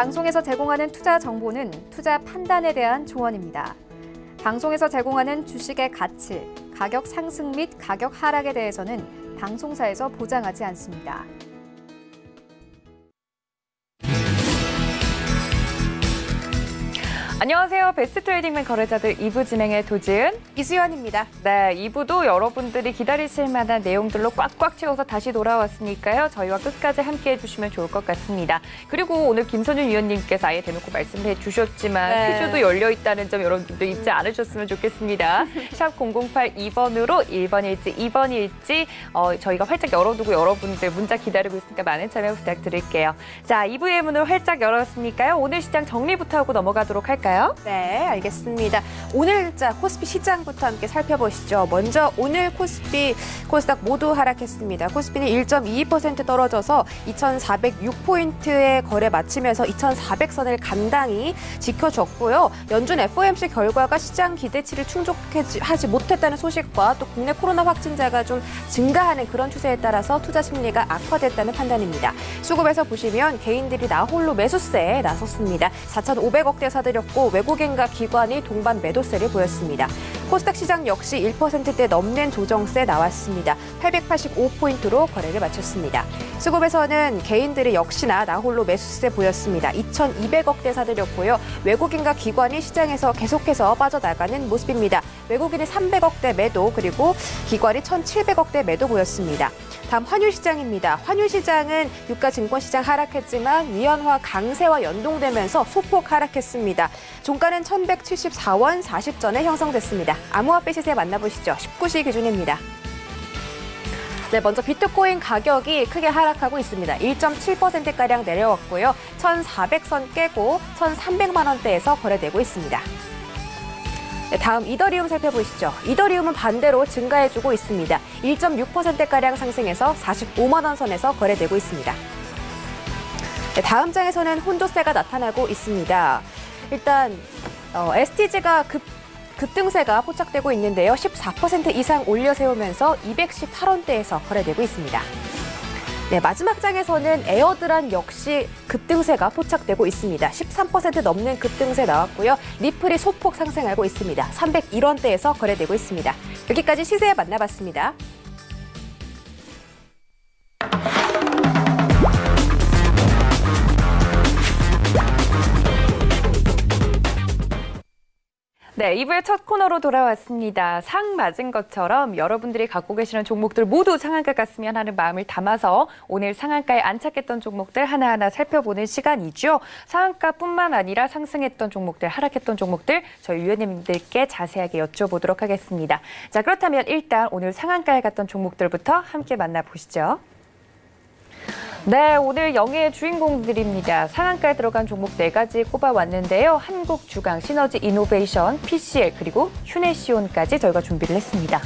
방송에서 제공하는 투자 정보는 투자 판단에 대한 조언입니다. 방송에서 제공하는 주식의 가치, 가격 상승 및 가격 하락에 대해서는 방송사에서 보장하지 않습니다. 안녕하세요. 베스트 트레이딩맨 거래자들 2부 진행의 도지은, 이수연입니다. 네, 2부도 여러분들이 기다리실 만한 내용들로 꽉꽉 채워서 다시 돌아왔으니까요. 저희와 끝까지 함께해 주시면 좋을 것 같습니다. 그리고 오늘 김선윤 위원님께서 아예 대놓고 말씀을 해주셨지만 퀴즈도 열려있다는 점 여러분들도 잊지 않으셨으면 좋겠습니다. 샵 008 2번으로 1번일지 2번일지 저희가 활짝 열어두고 여러분들 문자 기다리고 있으니까 많은 참여 부탁드릴게요. 자, 2부의 문을 활짝 열었으니까요. 오늘 시장 정리부터 하고 넘어가도록 할까요? 네, 알겠습니다. 오늘 코스피 시장부터 함께 살펴보시죠. 먼저 오늘 코스닥 모두 하락했습니다. 코스피는 1.22% 떨어져서 2,406포인트의 거래 마치면서 2,400선을 간당히 지켜줬고요. 연준 FOMC 결과가 시장 기대치를 충족하지 못했다는 소식과 또 국내 코로나 확진자가 좀 증가하는 그런 추세에 따라서 투자 심리가 악화됐다는 판단입니다. 수급에서 보시면 개인들이 나홀로 매수세에 나섰습니다. 4,500억대 사들였고 외국인과 기관이 동반 매도세를 보였습니다. 코스닥 시장 역시 1%대 넘는 조정세 나왔습니다. 885포인트로 거래를 마쳤습니다. 수급에서는 개인들이 역시나 나홀로 매수세 보였습니다. 2,200억대 사들였고요. 외국인과 기관이 시장에서 계속해서 빠져나가는 모습입니다. 외국인이 300억대 매도 그리고 기관이 1,700억대 매도 보였습니다. 다음 환율시장입니다. 환율시장은 유가 증권시장 하락했지만 위안화 강세와 연동되면서 소폭 하락했습니다. 종가는 1,174원 40전에 형성됐습니다. 암호화폐 시세 만나보시죠. 19시 기준입니다. 네, 먼저 비트코인 가격이 크게 하락하고 있습니다. 1.7%가량 내려왔고요. 1,400선 깨고 1,300만 원대에서 거래되고 있습니다. 네, 다음 이더리움 살펴보시죠. 이더리움은 반대로 증가해주고 있습니다. 1.6%가량 상승해서 45만 원 선에서 거래되고 있습니다. 네, 다음 장에서는 혼조세가 나타나고 있습니다. 일단 STG가 급등세가 포착되고 있는데요. 14% 이상 올려 세우면서 218원대에서 거래되고 있습니다. 네, 마지막 장에서는 에어드란 역시 급등세가 포착되고 있습니다. 13% 넘는 급등세 나왔고요. 리플이 소폭 상승하고 있습니다. 301원대에서 거래되고 있습니다. 여기까지 시세 만나봤습니다. 네, 2부의 첫 코너로 돌아왔습니다. 상 맞은 것처럼 여러분들이 갖고 계시는 종목들 모두 상한가 갔으면 하는 마음을 담아서 오늘 상한가에 안착했던 종목들 하나하나 살펴보는 시간이죠. 상한가뿐만 아니라 상승했던 종목들, 하락했던 종목들 저희 위원님들께 자세하게 여쭤보도록 하겠습니다. 자, 그렇다면 일단 오늘 상한가에 갔던 종목들부터 함께 만나보시죠. 네, 오늘 영예의 주인공들입니다. 상한가에 들어간 종목 4가지 꼽아왔는데요. 한국주강, 시너지 이노베이션, PCL, 그리고 휴네시온까지 저희가 준비를 했습니다.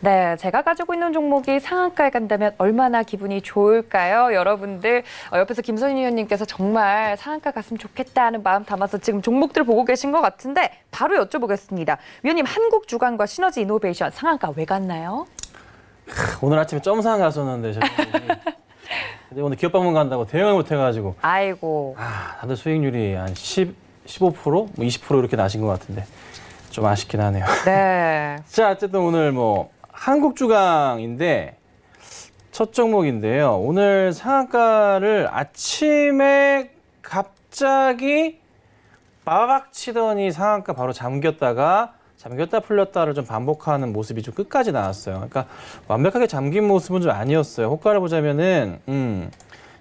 네, 제가 가지고 있는 종목이 상한가에 간다면 얼마나 기분이 좋을까요? 여러분들 옆에서 김선희 위원님께서 정말 상한가 갔으면 좋겠다 하는 마음 담아서 지금 종목들 보고 계신 것 같은데 바로 여쭤보겠습니다. 위원님, 한국주강과 시너지 이노베이션 상한가 왜 갔나요? 오늘 아침에 점상 갔었는데 제가 오늘 기업방문 간다고 대응을 못해가지고 아이고. 다들 수익률이 한 15%? 뭐 20% 이렇게 나신 것 같은데 좀 아쉽긴 하네요. 네. 자, 어쨌든 오늘 한국주강인데 첫 종목인데요. 오늘 상한가를 아침에 갑자기 빠박 치더니 상한가 바로 잠겼다 풀렸다를 좀 반복하는 모습이 좀 끝까지 나왔어요. 그러니까 완벽하게 잠긴 모습은 좀 아니었어요. 호가를 보자면은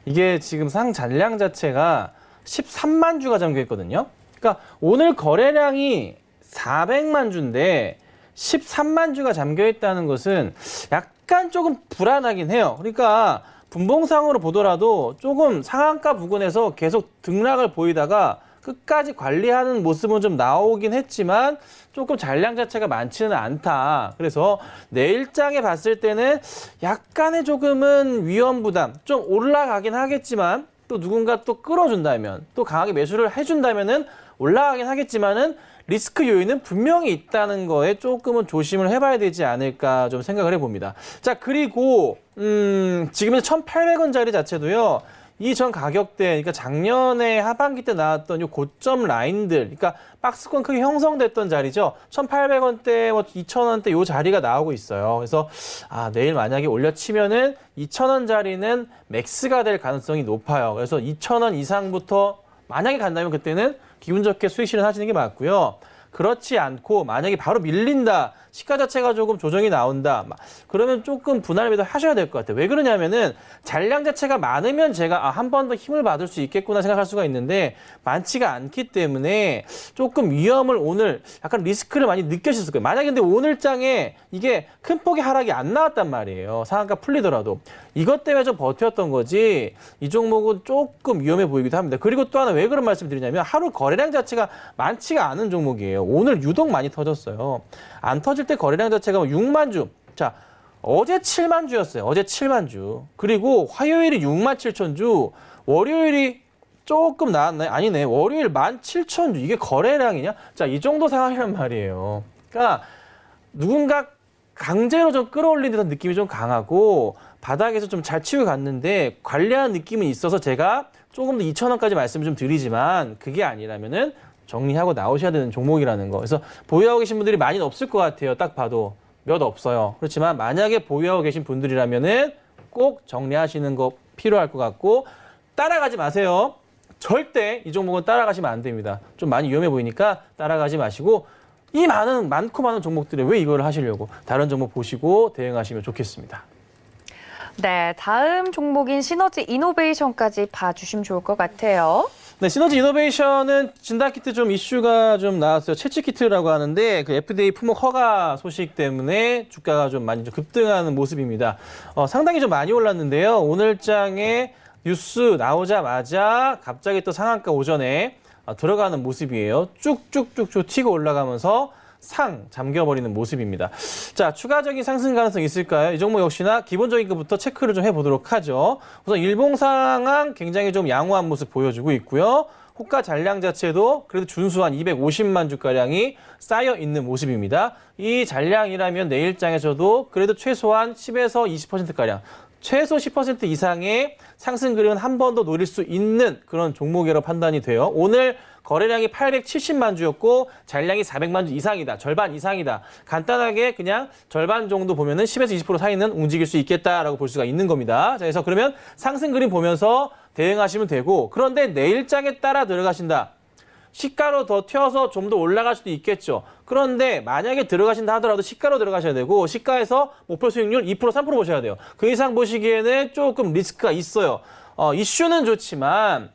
이게 지금 상 잔량 자체가 13만 주가 잠겨 있거든요. 그러니까 오늘 거래량이 400만 주인데 13만 주가 잠겨 있다는 것은 약간 조금 불안하긴 해요. 그러니까 분봉상으로 보더라도 조금 상한가 부근에서 계속 등락을 보이다가 끝까지 관리하는 모습은 좀 나오긴 했지만 조금 잔량 자체가 많지는 않다. 그래서 내일장에 봤을 때는 약간의 조금은 위험 부담, 좀 올라가긴 하겠지만 또 누군가 또 끌어준다면 또 강하게 매수를 해준다면은 올라가긴 하겠지만은 리스크 요인은 분명히 있다는 거에 조금은 조심을 해봐야 되지 않을까 좀 생각을 해봅니다. 자, 그리고 지금 1,800원짜리 자체도요. 이전 가격대, 그러니까 작년에 하반기 때 나왔던 요 고점 라인들, 그러니까 박스권 크게 형성됐던 자리죠. 1,800원대, 2,000원대 요 자리가 나오고 있어요. 그래서 내일 만약에 올려치면은 2,000원짜리는 맥스가 될 가능성이 높아요. 그래서 2,000원 이상부터 만약에 간다면 그때는 기분 좋게 수익 실현하시는 게 맞고요. 그렇지 않고 만약에 바로 밀린다, 시가 자체가 조금 조정이 나온다, 그러면 조금 분할 매도 하셔야 될 것 같아요. 왜 그러냐면은 잔량 자체가 많으면 제가 한 번 더 힘을 받을 수 있겠구나 생각할 수가 있는데 많지가 않기 때문에 조금 위험을 오늘 약간 리스크를 많이 느끼셨을 거예요. 만약에 근데 오늘 장에 이게 큰 폭의 하락이 안 나왔단 말이에요. 상한가 풀리더라도. 이것 때문에 좀 버텼던 거지 이 종목은 조금 위험해 보이기도 합니다. 그리고 또 하나 왜 그런 말씀 드리냐면 하루 거래량 자체가 많지가 않은 종목이에요. 오늘 유독 많이 터졌어요. 안 터질 때 거래량 자체가 6만 주. 자, 어제 7만 주였어요. 어제 7만 주. 그리고 화요일이 6만 7천 주. 월요일이 조금 나왔나요? 아니네. 월요일 17,000주. 이게 거래량이냐? 자, 이 정도 상황이란 말이에요. 그러니까 누군가 강제로 좀 끌어올린 듯한 느낌이 좀 강하고 바닥에서 좀 잘 치고 갔는데 관리하는 느낌은 있어서 제가 조금 더 2,000원까지 말씀을 좀 드리지만 그게 아니라면은 정리하고 나오셔야 되는 종목이라는 거. 그래서 보유하고 계신 분들이 많이는 없을 것 같아요. 딱 봐도 몇 없어요. 그렇지만 만약에 보유하고 계신 분들이라면은 꼭 정리하시는 거 필요할 것 같고 따라가지 마세요. 절대 이 종목은 따라가시면 안 됩니다. 좀 많이 위험해 보이니까 따라가지 마시고 이 많고 많은 종목들에 왜 이걸 하시려고 다른 종목 보시고 대응하시면 좋겠습니다. 네, 다음 종목인 시너지 이노베이션까지 봐주시면 좋을 것 같아요. 네, 시너지 이노베이션은 진단키트 좀 이슈가 좀 나왔어요. 채취키트라고 하는데 그 FDA 품목 허가 소식 때문에 주가가 좀 많이 좀 급등하는 모습입니다. 상당히 좀 많이 올랐는데요. 오늘 장에 뉴스 나오자마자 갑자기 또 상한가 오전에 들어가는 모습이에요. 쭉쭉쭉 튀고 올라가면서 상 잠겨버리는 모습입니다. 자, 추가적인 상승 가능성 있을까요? 이 종목 역시나 기본적인 것부터 체크를 좀 해보도록 하죠. 우선 일봉 상황 굉장히 좀 양호한 모습 보여주고 있고요. 호가 잔량 자체도 그래도 준수한 250만 주가량이 쌓여 있는 모습입니다. 이 잔량이라면 내일장에서도 그래도 최소한 10에서 20%가량 최소 10% 이상의 상승 그림은 한 번 더 노릴 수 있는 그런 종목이라고 판단이 돼요. 오늘 거래량이 870만 주였고 잔량이 400만 주 이상이다. 절반 이상이다. 간단하게 그냥 절반 정도 보면은 10에서 20% 사이는 움직일 수 있겠다라고 볼 수가 있는 겁니다. 자, 그래서 그러면 상승 그림 보면서 대응하시면 되고 그런데 내일장에 따라 들어가신다. 시가로 더 튀어서 좀 더 올라갈 수도 있겠죠. 그런데 만약에 들어가신다 하더라도 시가로 들어가셔야 되고 시가에서 목표 수익률 2%, 3% 보셔야 돼요. 그 이상 보시기에는 조금 리스크가 있어요. 이슈는 좋지만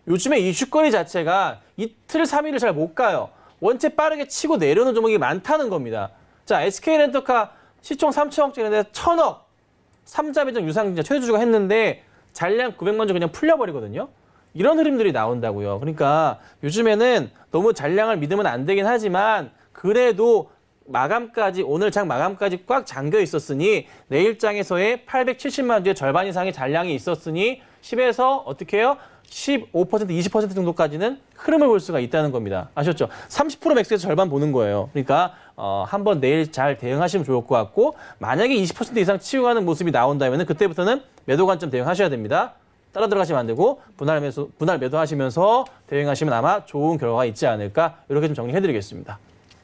요즘에 이슈거리 자체가 이틀, 3일을 잘 못 가요. 원체 빠르게 치고 내려오는 종목이 많다는 겁니다. 자, SK렌터카 시총 3천억짜리인데 1,000억. 3자 배정 유상증자 최저주가 했는데 잔량 900만 주 그냥 풀려버리거든요. 이런 흐름들이 나온다고요. 그러니까 요즘에는 너무 잔량을 믿으면 안 되긴 하지만 그래도 마감까지 오늘 장 마감까지 꽉 잠겨 있었으니 내일장에서의 870만 주의 절반 이상의 잔량이 있었으니 10에서 어떻게 해요? 15%, 20% 정도까지는 흐름을 볼 수가 있다는 겁니다. 아셨죠? 30% 맥스에서 절반 보는 거예요. 그러니까 한번 내일 잘 대응하시면 좋을 것 같고 만약에 20% 이상 치고 가는 모습이 나온다면 그때부터는 매도 관점 대응하셔야 됩니다. 따라 들어가시면 안 되고 분할 매도하시면서 대응하시면 아마 좋은 결과가 있지 않을까 이렇게 좀 정리해드리겠습니다.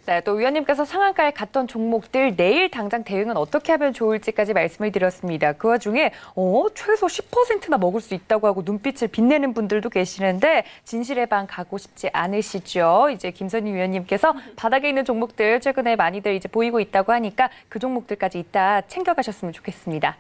네, 또 위원님께서 상한가에 갔던 종목들 내일 당장 대응은 어떻게 하면 좋을지까지 말씀을 드렸습니다. 그 와중에 최소 10%나 먹을 수 있다고 하고 눈빛을 빛내는 분들도 계시는데 진실의 방 가고 싶지 않으시죠? 이제 김선희 위원님께서 바닥에 있는 종목들 최근에 많이들 이제 보이고 있다고 하니까 그 종목들까지 이따 챙겨가셨으면 좋겠습니다.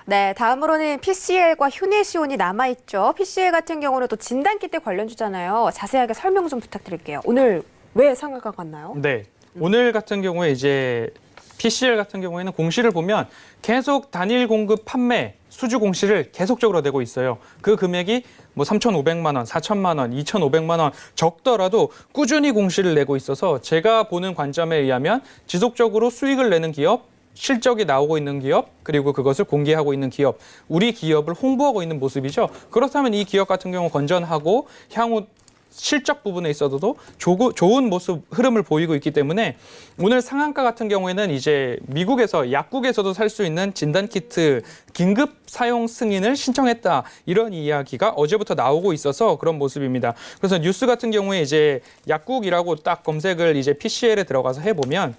네, 다음으로는 PCL과 휴내시온이 남아있죠. PCL 같은 경우는 또 진단키트 관련주잖아요. 자세하게 설명 좀 부탁드릴게요. 오늘 왜 상한가 갔나요? 네. 오늘 같은 경우에 이제 PCL 같은 경우에는 공시를 보면 계속 단일 공급 판매 수주 공시를 계속적으로 내고 있어요. 그 금액이 뭐 3,500만 원, 4,000만 원, 2,500만 원 적더라도 꾸준히 공시를 내고 있어서 제가 보는 관점에 의하면 지속적으로 수익을 내는 기업, 실적이 나오고 있는 기업, 그리고 그것을 공개하고 있는 기업, 우리 기업을 홍보하고 있는 모습이죠. 그렇다면 이 기업 같은 경우 건전하고 향후 실적 부분에 있어서도 좋은 모습 흐름을 보이고 있기 때문에 오늘 상한가 같은 경우에는 이제 미국에서 약국에서도 살 수 있는 진단키트 긴급 사용 승인을 신청했다. 이런 이야기가 어제부터 나오고 있어서 그런 모습입니다. 그래서 뉴스 같은 경우에 이제 약국이라고 딱 검색을 이제 PCL에 들어가서 해보면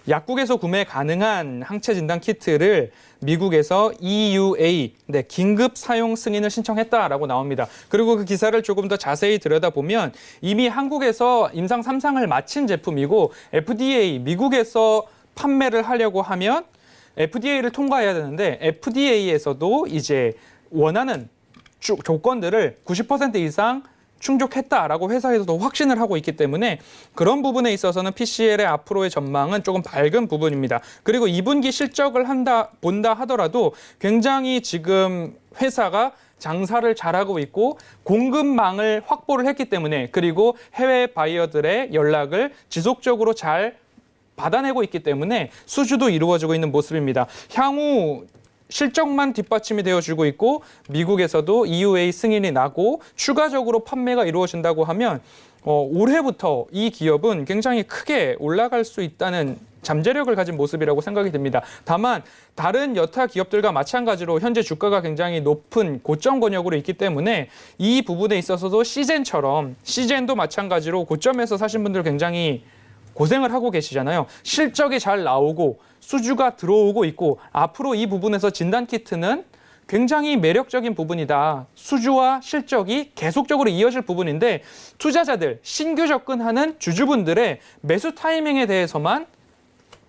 약국에서 구매 가능한 항체 진단 키트를 미국에서 EUA, 긴급 사용 승인을 신청했다라고 나옵니다. 그리고 그 기사를 조금 더 자세히 들여다보면 이미 한국에서 임상 3상을 마친 제품이고 FDA, 미국에서 판매를 하려고 하면 FDA를 통과해야 되는데 FDA에서도 이제 원하는 조건들을 90% 이상 충족했다라고 회사에서도 확신을 하고 있기 때문에 그런 부분에 있어서는 PCL의 앞으로의 전망은 조금 밝은 부분입니다. 그리고 2분기 실적을 본다 하더라도 굉장히 지금 회사가 장사를 잘하고 있고 공급망을 확보를 했기 때문에 그리고 해외 바이어들의 연락을 지속적으로 잘 받아내고 있기 때문에 수주도 이루어지고 있는 모습입니다. 향후 실적만 뒷받침이 되어주고 있고 미국에서도 EUA 승인이 나고 추가적으로 판매가 이루어진다고 하면 올해부터 이 기업은 굉장히 크게 올라갈 수 있다는 잠재력을 가진 모습이라고 생각이 듭니다. 다만 다른 여타 기업들과 마찬가지로 현재 주가가 굉장히 높은 고점 권역으로 있기 때문에 이 부분에 있어서도 시젠도 마찬가지로 고점에서 사신 분들 굉장히 고생을 하고 계시잖아요. 실적이 잘 나오고 수주가 들어오고 있고 앞으로 이 부분에서 진단키트는 굉장히 매력적인 부분이다. 수주와 실적이 계속적으로 이어질 부분인데 투자자들, 신규 접근하는 주주분들의 매수 타이밍에 대해서만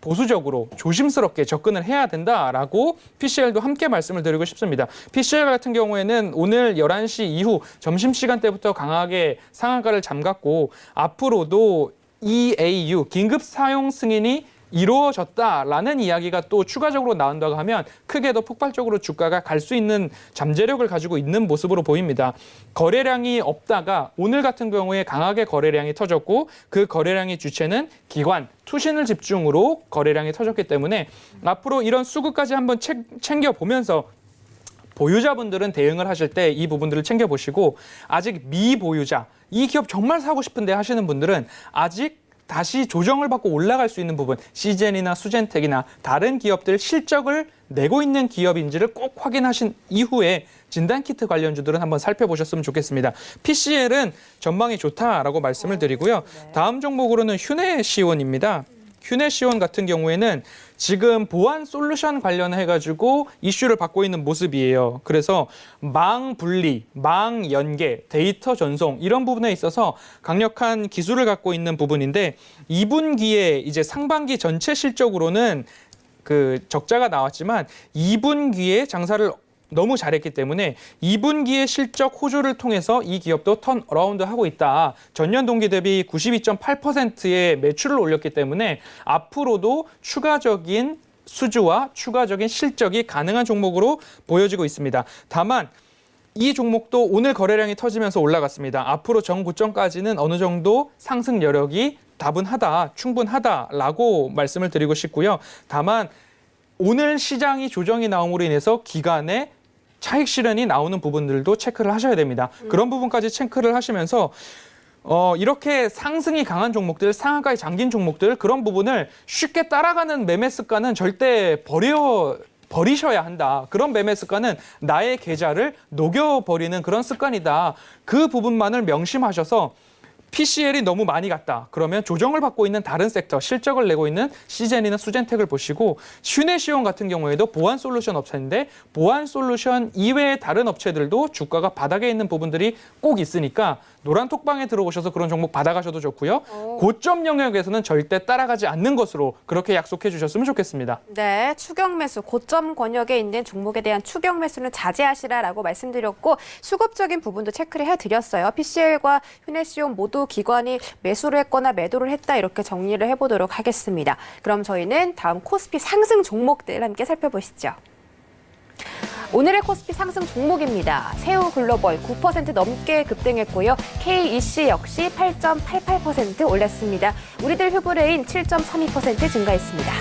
보수적으로 조심스럽게 접근을 해야 된다라고 PCL도 함께 말씀을 드리고 싶습니다. PCL 같은 경우에는 오늘 11시 이후 점심시간대부터 강하게 상한가를 잠갔고 앞으로도 EAU, 긴급 사용 승인이 이루어졌다라는 이야기가 또 추가적으로 나온다고 하면 크게 더 폭발적으로 주가가 갈 수 있는 잠재력을 가지고 있는 모습으로 보입니다. 거래량이 없다가 오늘 같은 경우에 강하게 거래량이 터졌고 그 거래량의 주체는 기관, 투신을 집중으로 거래량이 터졌기 때문에 앞으로 이런 수급까지 한번 챙겨보면서 보유자분들은 대응을 하실 때 이 부분들을 챙겨보시고 아직 미보유자, 이 기업 정말 사고 싶은데 하시는 분들은 아직 다시 조정을 받고 올라갈 수 있는 부분, 시젠이나 수젠텍이나 다른 기업들 실적을 내고 있는 기업인지를 꼭 확인하신 이후에 진단키트 관련주들은 한번 살펴보셨으면 좋겠습니다. PCL은 전망이 좋다라고 말씀을 드리고요. 다음 종목으로는 휴네시온입니다. 휴네시온 같은 경우에는 지금 보안 솔루션 관련해가지고 이슈를 받고 있는 모습이에요. 그래서 망 분리, 망 연계, 데이터 전송 이런 부분에 있어서 강력한 기술을 갖고 있는 부분인데 2분기에 이제 상반기 전체 실적으로는 그 적자가 나왔지만 2분기에 장사를 너무 잘했기 때문에 2분기의 실적 호조를 통해서 이 기업도 턴어라운드 하고 있다. 전년 동기 대비 92.8%의 매출을 올렸기 때문에 앞으로도 추가적인 수주와 추가적인 실적이 가능한 종목으로 보여지고 있습니다. 다만 이 종목도 오늘 거래량이 터지면서 올라갔습니다. 앞으로 전고점까지는 어느 정도 상승 여력이 다분하다, 충분하다라고 말씀을 드리고 싶고요. 다만 오늘 시장이 조정이 나옴으로 인해서 기간에 차익 실현이 나오는 부분들도 체크를 하셔야 됩니다. 그런 부분까지 체크를 하시면서 이렇게 상승이 강한 종목들, 상한가에 잠긴 종목들 그런 부분을 쉽게 따라가는 매매 습관은 절대 버리셔야 한다. 그런 매매 습관은 나의 계좌를 녹여버리는 그런 습관이다. 그 부분만을 명심하셔서 PCL이 너무 많이 갔다. 그러면 조정을 받고 있는 다른 섹터, 실적을 내고 있는 시젠이나 수젠텍을 보시고 휴네시온 같은 경우에도 보안 솔루션 업체인데 보안 솔루션 이외의 다른 업체들도 주가가 바닥에 있는 부분들이 꼭 있으니까 노란 톡방에 들어오셔서 그런 종목 받아가셔도 좋고요. 고점 영역에서는 절대 따라가지 않는 것으로 그렇게 약속해 주셨으면 좋겠습니다. 네, 추경 매수, 고점 권역에 있는 종목에 대한 추경 매수는 자제하시라라고 말씀드렸고 수급적인 부분도 체크를 해드렸어요. PCL과 휴네시온 모두 기관이 매수를 했거나 매도를 했다 이렇게 정리를 해보도록 하겠습니다. 그럼 저희는 다음 코스피 상승 종목들 함께 살펴보시죠. 오늘의 코스피 상승 종목입니다. 세우글로벌 9% 넘게 급등했고요. KEC 역시 8.88% 올랐습니다. 우리들 휴브레인 7.32% 증가했습니다.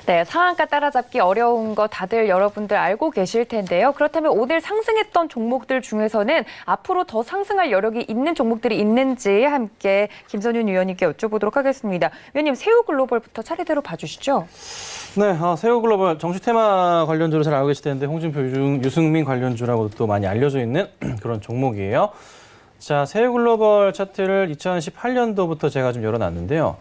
네, 상한가 따라잡기 어려운 거 다들 여러분들 알고 계실 텐데요. 그렇다면 오늘 상승했던 종목들 중에서는 앞으로 더 상승할 여력이 있는 종목들이 있는지 함께 김선윤 위원님께 여쭤보도록 하겠습니다. 위원님, 새우글로벌부터 차례대로 봐주시죠. 네, 새우글로벌 정치 테마 관련주로 잘 알고 계실 텐데 홍준표, 유승민 관련주라고 또 많이 알려져 있는 그런 종목이에요. 자, 새우글로벌 차트를 2018년도부터 제가 좀 열어놨는데요.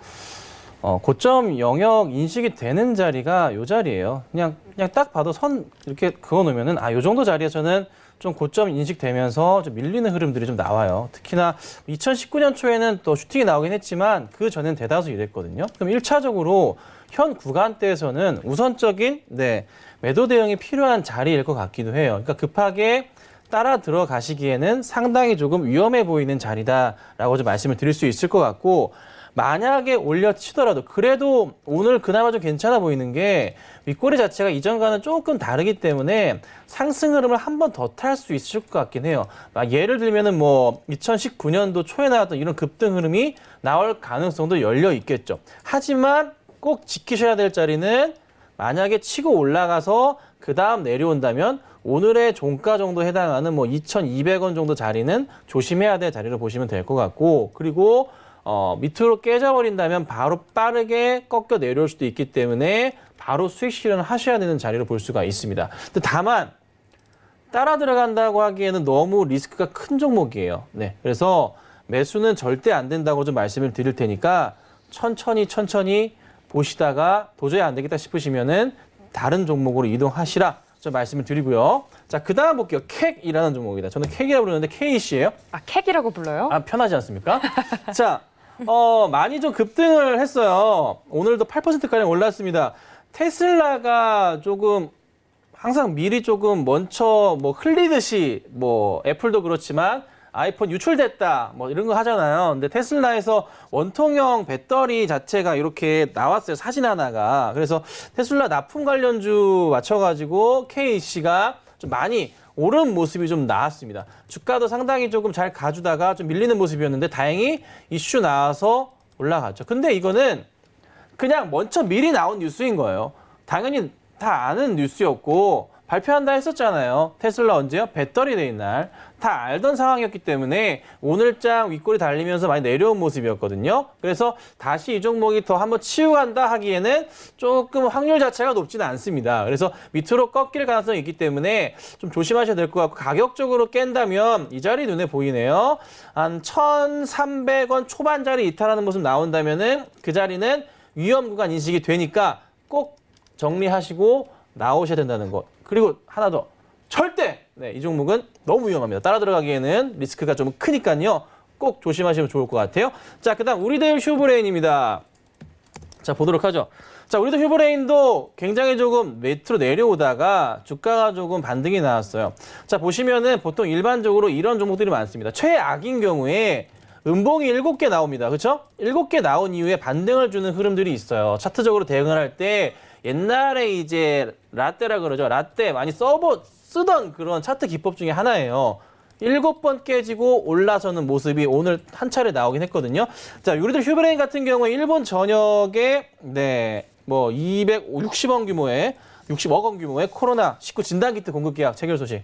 고점 영역 인식이 되는 자리가 이 자리예요. 그냥 딱 봐도 선 이렇게 그어놓으면은 이 정도 자리에서는 좀 고점 인식되면서 좀 밀리는 흐름들이 좀 나와요. 특히나 2019년 초에는 또 슈팅이 나오긴 했지만 그 전엔 대다수 이랬거든요. 그럼 1차적으로 현 구간대에서는 우선적인 매도 대응이 필요한 자리일 것 같기도 해요. 그러니까 급하게 따라 들어가시기에는 상당히 조금 위험해 보이는 자리다라고 좀 말씀을 드릴 수 있을 것 같고, 만약에 올려치더라도 그래도 오늘 그나마 좀 괜찮아 보이는 게 윗꼬리 자체가 이전과는 조금 다르기 때문에 상승 흐름을 한 번 더 탈 수 있을 것 같긴 해요. 예를 들면은 2019년도 초에 나왔던 이런 급등 흐름이 나올 가능성도 열려 있겠죠. 하지만 꼭 지키셔야 될 자리는 만약에 치고 올라가서 그 다음 내려온다면 오늘의 종가 정도 해당하는 2,200원 정도 자리는 조심해야 될 자리로 보시면 될 것 같고, 그리고 밑으로 깨져버린다면 바로 빠르게 꺾여 내려올 수도 있기 때문에 바로 수익 실현을 하셔야 되는 자리로 볼 수가 있습니다. 근데 다만 따라 들어간다고 하기에는 너무 리스크가 큰 종목이에요. 네, 그래서 매수는 절대 안 된다고 좀 말씀을 드릴 테니까 천천히 보시다가 도저히 안 되겠다 싶으시면은 다른 종목으로 이동하시라 좀 말씀을 드리고요. 자, 그 다음 볼게요. 캑이라는 종목입니다. 저는 캑이라고 부르는데 KC예요. 캑이라고 불러요? 편하지 않습니까? 자, 많이 좀 급등을 했어요. 오늘도 8%가량 올랐습니다. 테슬라가 조금 항상 미리 조금 먼저 흘리듯이 애플도 그렇지만 아이폰 유출됐다 이런 거 하잖아요. 근데 테슬라에서 원통형 배터리 자체가 이렇게 나왔어요. 사진 하나가. 그래서 테슬라 납품 관련주 맞춰가지고 KC가 좀 많이 오른 모습이 좀 나왔습니다. 주가도 상당히 조금 잘 가주다가 좀 밀리는 모습이었는데 다행히 이슈 나와서 올라갔죠. 근데 이거는 그냥 먼저 미리 나온 뉴스인 거예요. 당연히 다 아는 뉴스였고 발표한다 했었잖아요. 테슬라 언제요? 배터리 데이 날. 다 알던 상황이었기 때문에 오늘장 윗골이 달리면서 많이 내려온 모습이었거든요. 그래서 다시 이 종목이 더 한번 치고 간다 하기에는 조금 확률 자체가 높지는 않습니다. 그래서 밑으로 꺾일 가능성이 있기 때문에 좀 조심하셔야 될 것 같고, 가격적으로 깬다면 이 자리 눈에 보이네요. 한 1,300원 초반짜리 이탈하는 모습 나온다면은 그 자리는 위험 구간 인식이 되니까 꼭 정리하시고 나오셔야 된다는 것. 그리고 하나 더. 절대 이 종목은 너무 위험합니다. 따라 들어가기에는 리스크가 좀 크니까요. 꼭 조심하시면 좋을 것 같아요. 자, 그다음 우리들 휴브레인입니다. 자, 보도록 하죠. 자, 우리들 휴브레인도 굉장히 조금 밑으로 내려오다가 주가가 조금 반등이 나왔어요. 자, 보시면은 보통 일반적으로 이런 종목들이 많습니다. 최악인 경우에 음봉이 7개 나옵니다. 그렇죠? 7개 나온 이후에 반등을 주는 흐름들이 있어요. 차트적으로 대응을 할 때 옛날에 이제 라떼라 그러죠. 라떼 많이 쓰던 그런 차트 기법 중에 하나예요. 7번 깨지고 올라서는 모습이 오늘 한 차례 나오긴 했거든요. 자, 우리들 휴브레인 같은 경우에 일본 전역에 260억 규모의 60억 원 규모의 코로나19 진단키트 공급 계약 체결 소식.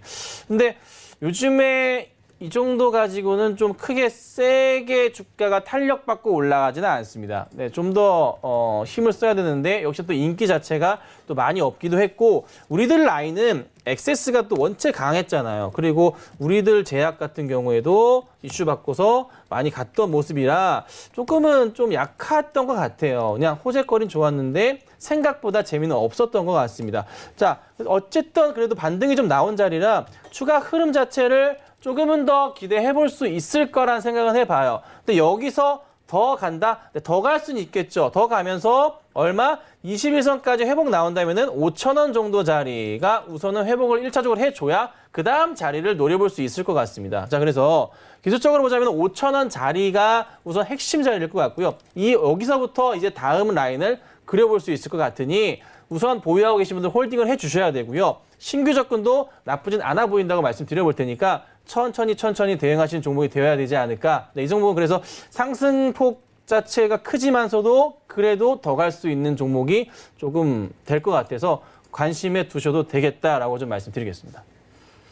근데 요즘에 이 정도 가지고는 좀 크게 세게 주가가 탄력받고 올라가지는 않습니다. 네, 좀 더 힘을 써야 되는데 역시 또 인기 자체가 또 많이 없기도 했고, 우리들 라인은 액세스가 또 원체 강했잖아요. 그리고 우리들 제약 같은 경우에도 이슈 받고서 많이 갔던 모습이라 조금은 좀 약했던 것 같아요. 그냥 호재거리는 좋았는데 생각보다 재미는 없었던 것 같습니다. 자, 어쨌든 그래도 반등이 좀 나온 자리라 추가 흐름 자체를 조금은 더 기대해 볼 수 있을 거란 생각은 해봐요. 근데 여기서 더 간다? 더 갈 수는 있겠죠. 더 가면서 얼마? 21선까지 회복 나온다면은 5,000원 정도 자리가 우선은 회복을 1차적으로 해줘야 그 다음 자리를 노려볼 수 있을 것 같습니다. 자, 그래서 기술적으로 보자면 5,000원 자리가 우선 핵심 자리일 것 같고요. 여기서부터 이제 다음 라인을 그려볼 수 있을 것 같으니 우선 보유하고 계신 분들 홀딩을 해주셔야 되고요. 신규 접근도 나쁘진 않아 보인다고 말씀드려볼 테니까 천천히 대응하시는 종목이 되어야 되지 않을까. 네, 이 종목은 그래서 상승폭 자체가 크지만서도 그래도 더 갈 수 있는 종목이 조금 될 것 같아서 관심에 두셔도 되겠다라고 좀 말씀드리겠습니다.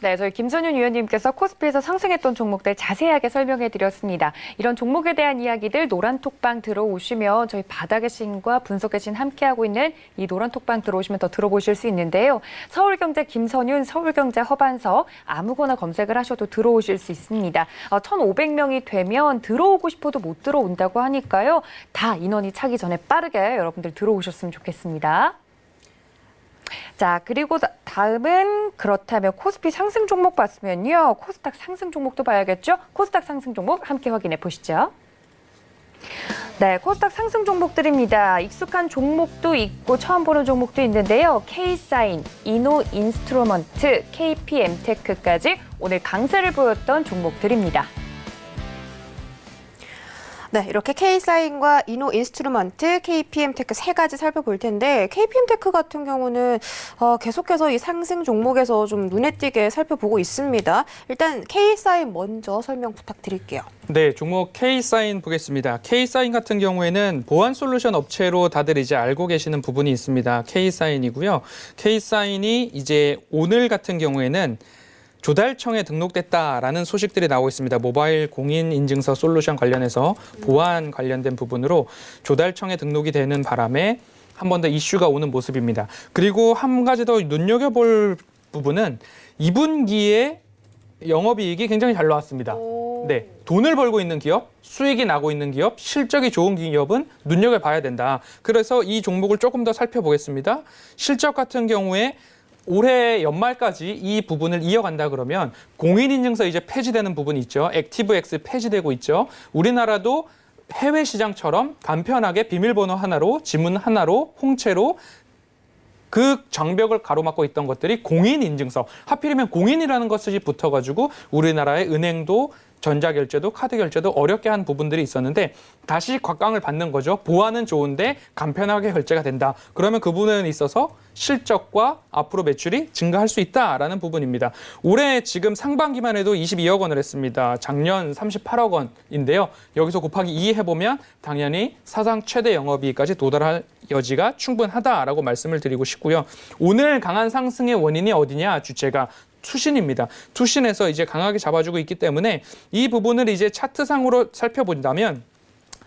네, 저희 김선윤 위원님께서 코스피에서 상승했던 종목들 자세하게 설명해 드렸습니다. 이런 종목에 대한 이야기들 노란톡방 들어오시면 저희 바닥의 신과 분석의 신 함께하고 있는 이 노란톡방 들어오시면 더 들어보실 수 있는데요. 서울경제 김선윤, 서울경제 허반서 아무거나 검색을 하셔도 들어오실 수 있습니다. 1,500명이 되면 들어오고 싶어도 못 들어온다고 하니까요. 다 인원이 차기 전에 빠르게 여러분들 들어오셨으면 좋겠습니다. 자, 그리고 다음은 그렇다면 코스피 상승 종목 봤으면요. 코스닥 상승 종목도 봐야겠죠? 코스닥 상승 종목 함께 확인해 보시죠. 네, 코스닥 상승 종목들입니다. 익숙한 종목도 있고 처음 보는 종목도 있는데요. K사인, 이노인스트루먼트, KPM테크까지 오늘 강세를 보였던 종목들입니다. 네, 이렇게 K사인과 이노인스트루먼트, KPM테크 세 가지 살펴볼 텐데 KPM테크 같은 경우는 계속해서 이 상승 종목에서 좀 눈에 띄게 살펴보고 있습니다. 일단 K사인 먼저 설명 부탁드릴게요. 네, 종목 K사인 보겠습니다. K사인 같은 경우에는 보안 솔루션 업체로 다들 이제 알고 계시는 부분이 있습니다. K사인이고요. K사인이 이제 오늘 같은 경우에는 조달청에 등록됐다라는 소식들이 나오고 있습니다. 모바일 공인인증서 솔루션 관련해서 보안 관련된 부분으로 조달청에 등록이 되는 바람에 한 번 더 이슈가 오는 모습입니다. 그리고 한 가지 더 눈여겨볼 부분은 2분기에 영업이익이 굉장히 잘 나왔습니다. 네, 돈을 벌고 있는 기업, 수익이 나고 있는 기업, 실적이 좋은 기업은 눈여겨봐야 된다. 그래서 이 종목을 조금 더 살펴보겠습니다. 실적 같은 경우에 올해 연말까지 이 부분을 이어간다 그러면 공인인증서 이제 폐지되는 부분이 있죠. 액티브엑스 폐지되고 있죠. 우리나라도 해외 시장처럼 간편하게 비밀번호 하나로, 지문 하나로, 홍채로 그 장벽을 가로막고 있던 것들이 공인인증서. 하필이면 공인이라는 것이 붙어가지고 우리나라의 은행도 전자결제도 카드결제도 어렵게 한 부분들이 있었는데 다시 곽강을 받는 거죠. 보안은 좋은데 간편하게 결제가 된다. 그러면 그 부분에 있어서 실적과 앞으로 매출이 증가할 수 있다라는 부분입니다. 올해 지금 상반기만 해도 22억 원을 했습니다. 작년 38억 원인데요. 여기서 곱하기 2 해보면 당연히 사상 최대 영업이익까지 도달할 여지가 충분하다라고 말씀을 드리고 싶고요. 오늘 강한 상승의 원인이 어디냐? 주체가 투신입니다. 투신에서 이제 강하게 잡아주고 있기 때문에 이 부분을 이제 차트상으로 살펴본다면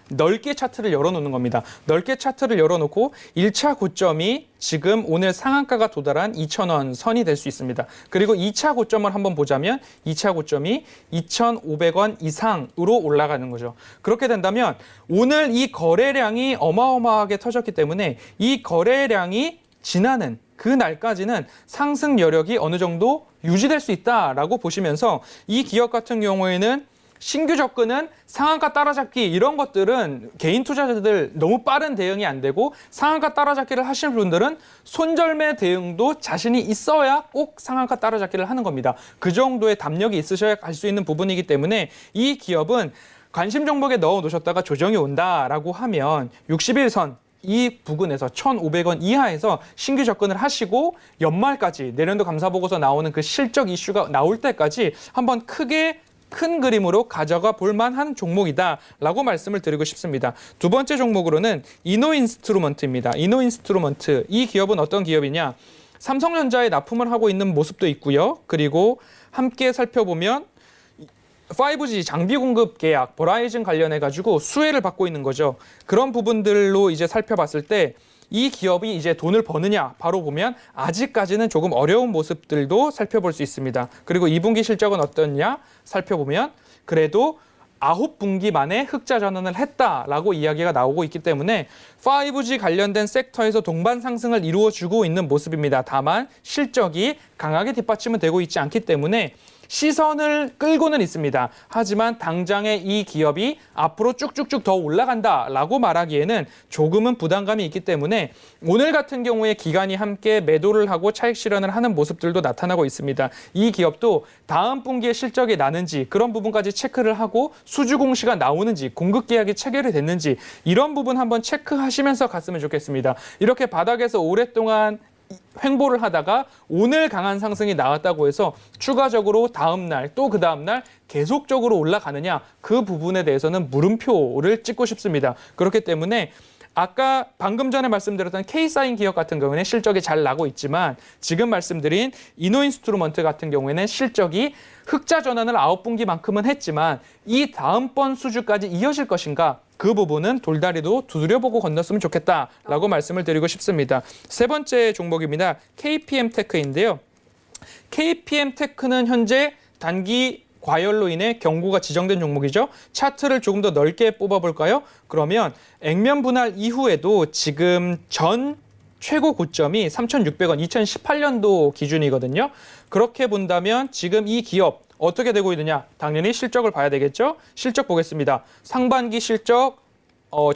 넓게 차트를 열어놓는 겁니다. 넓게 차트를 열어놓고 1차 고점이 지금 오늘 상한가가 도달한 2,000원 선이 될 수 있습니다. 그리고 2차 고점을 한번 보자면 2차 고점이 2,500원 이상으로 올라가는 거죠. 그렇게 된다면 오늘 이 거래량이 어마어마하게 터졌기 때문에 이 거래량이 지나는 그 날까지는 상승 여력이 어느 정도 유지될 수 있다라고 보시면서 이 기업 같은 경우에는 신규 접근은 상한가 따라잡기 이런 것들은 개인 투자자들 너무 빠른 대응이 안 되고 상한가 따라잡기를 하시는 분들은 손절매 대응도 자신이 있어야 꼭 상한가 따라잡기를 하는 겁니다. 그 정도의 담력이 있으셔야 갈 수 있는 부분이기 때문에 이 기업은 관심 종목에 넣어 놓으셨다가 조정이 온다라고 하면 60일선 이 부근에서 1,500원 이하에서 신규 접근을 하시고 연말까지 내년도 감사보고서 나오는 그 실적 이슈가 나올 때까지 한번 크게 큰 그림으로 가져가 볼 만한 종목이다라고 말씀을 드리고 싶습니다. 두 번째 종목으로는 이노인스트루먼트입니다. 이노인스트루먼트, 이 기업은 어떤 기업이냐? 삼성전자에 납품을 하고 있는 모습도 있고요. 그리고 함께 살펴보면 5G 장비 공급 계약, 버라이즌 관련해가지고 수혜를 받고 있는 거죠. 그런 부분들로 이제 살펴봤을 때 이 기업이 이제 돈을 버느냐 바로 보면 아직까지는 조금 어려운 모습들도 살펴볼 수 있습니다. 그리고 2분기 실적은 어떠냐 살펴보면 그래도 9분기 만에 흑자 전환을 했다라고 이야기가 나오고 있기 때문에 5G 관련된 섹터에서 동반 상승을 이루어주고 있는 모습입니다. 다만 실적이 강하게 뒷받침은 되고 있지 않기 때문에 시선을 끌고는 있습니다. 하지만 당장에 이 기업이 앞으로 쭉쭉쭉 더 올라간다라고 말하기에는 조금은 부담감이 있기 때문에 오늘 같은 경우에 기관이 함께 매도를 하고 차익 실현을 하는 모습들도 나타나고 있습니다. 이 기업도 다음 분기에 실적이 나는지 그런 부분까지 체크를 하고 수주 공시가 나오는지 공급 계약이 체결이 됐는지 이런 부분 한번 체크하시면서 갔으면 좋겠습니다. 이렇게 바닥에서 오랫동안 횡보를 하다가 오늘 강한 상승이 나왔다고 해서 추가적으로 다음 날 또 그 다음 날 계속적으로 올라가느냐 그 부분에 대해서는 물음표를 찍고 싶습니다. 그렇기 때문에 아까 방금 전에 말씀드렸던 K사인 기업 같은 경우에는 실적이 잘 나고 있지만 지금 말씀드린 이노인스트루먼트 같은 경우에는 실적이 흑자 전환을 9분기만큼은 했지만 이 다음번 수주까지 이어질 것인가 그 부분은 돌다리도 두드려보고 건넜으면 좋겠다라고 말씀을 드리고 싶습니다. 세 번째 종목입니다. KPM테크인데요. KPM테크는 현재 단기 과열로 인해 경고가 지정된 종목이죠. 차트를 조금 더 넓게 뽑아볼까요? 그러면 액면 분할 이후에도 지금 전 최고 고점이 3,600원, 2018년도 기준이거든요. 그렇게 본다면 지금 이 기업 어떻게 되고 있느냐? 당연히 실적을 봐야 되겠죠. 실적 보겠습니다. 상반기 실적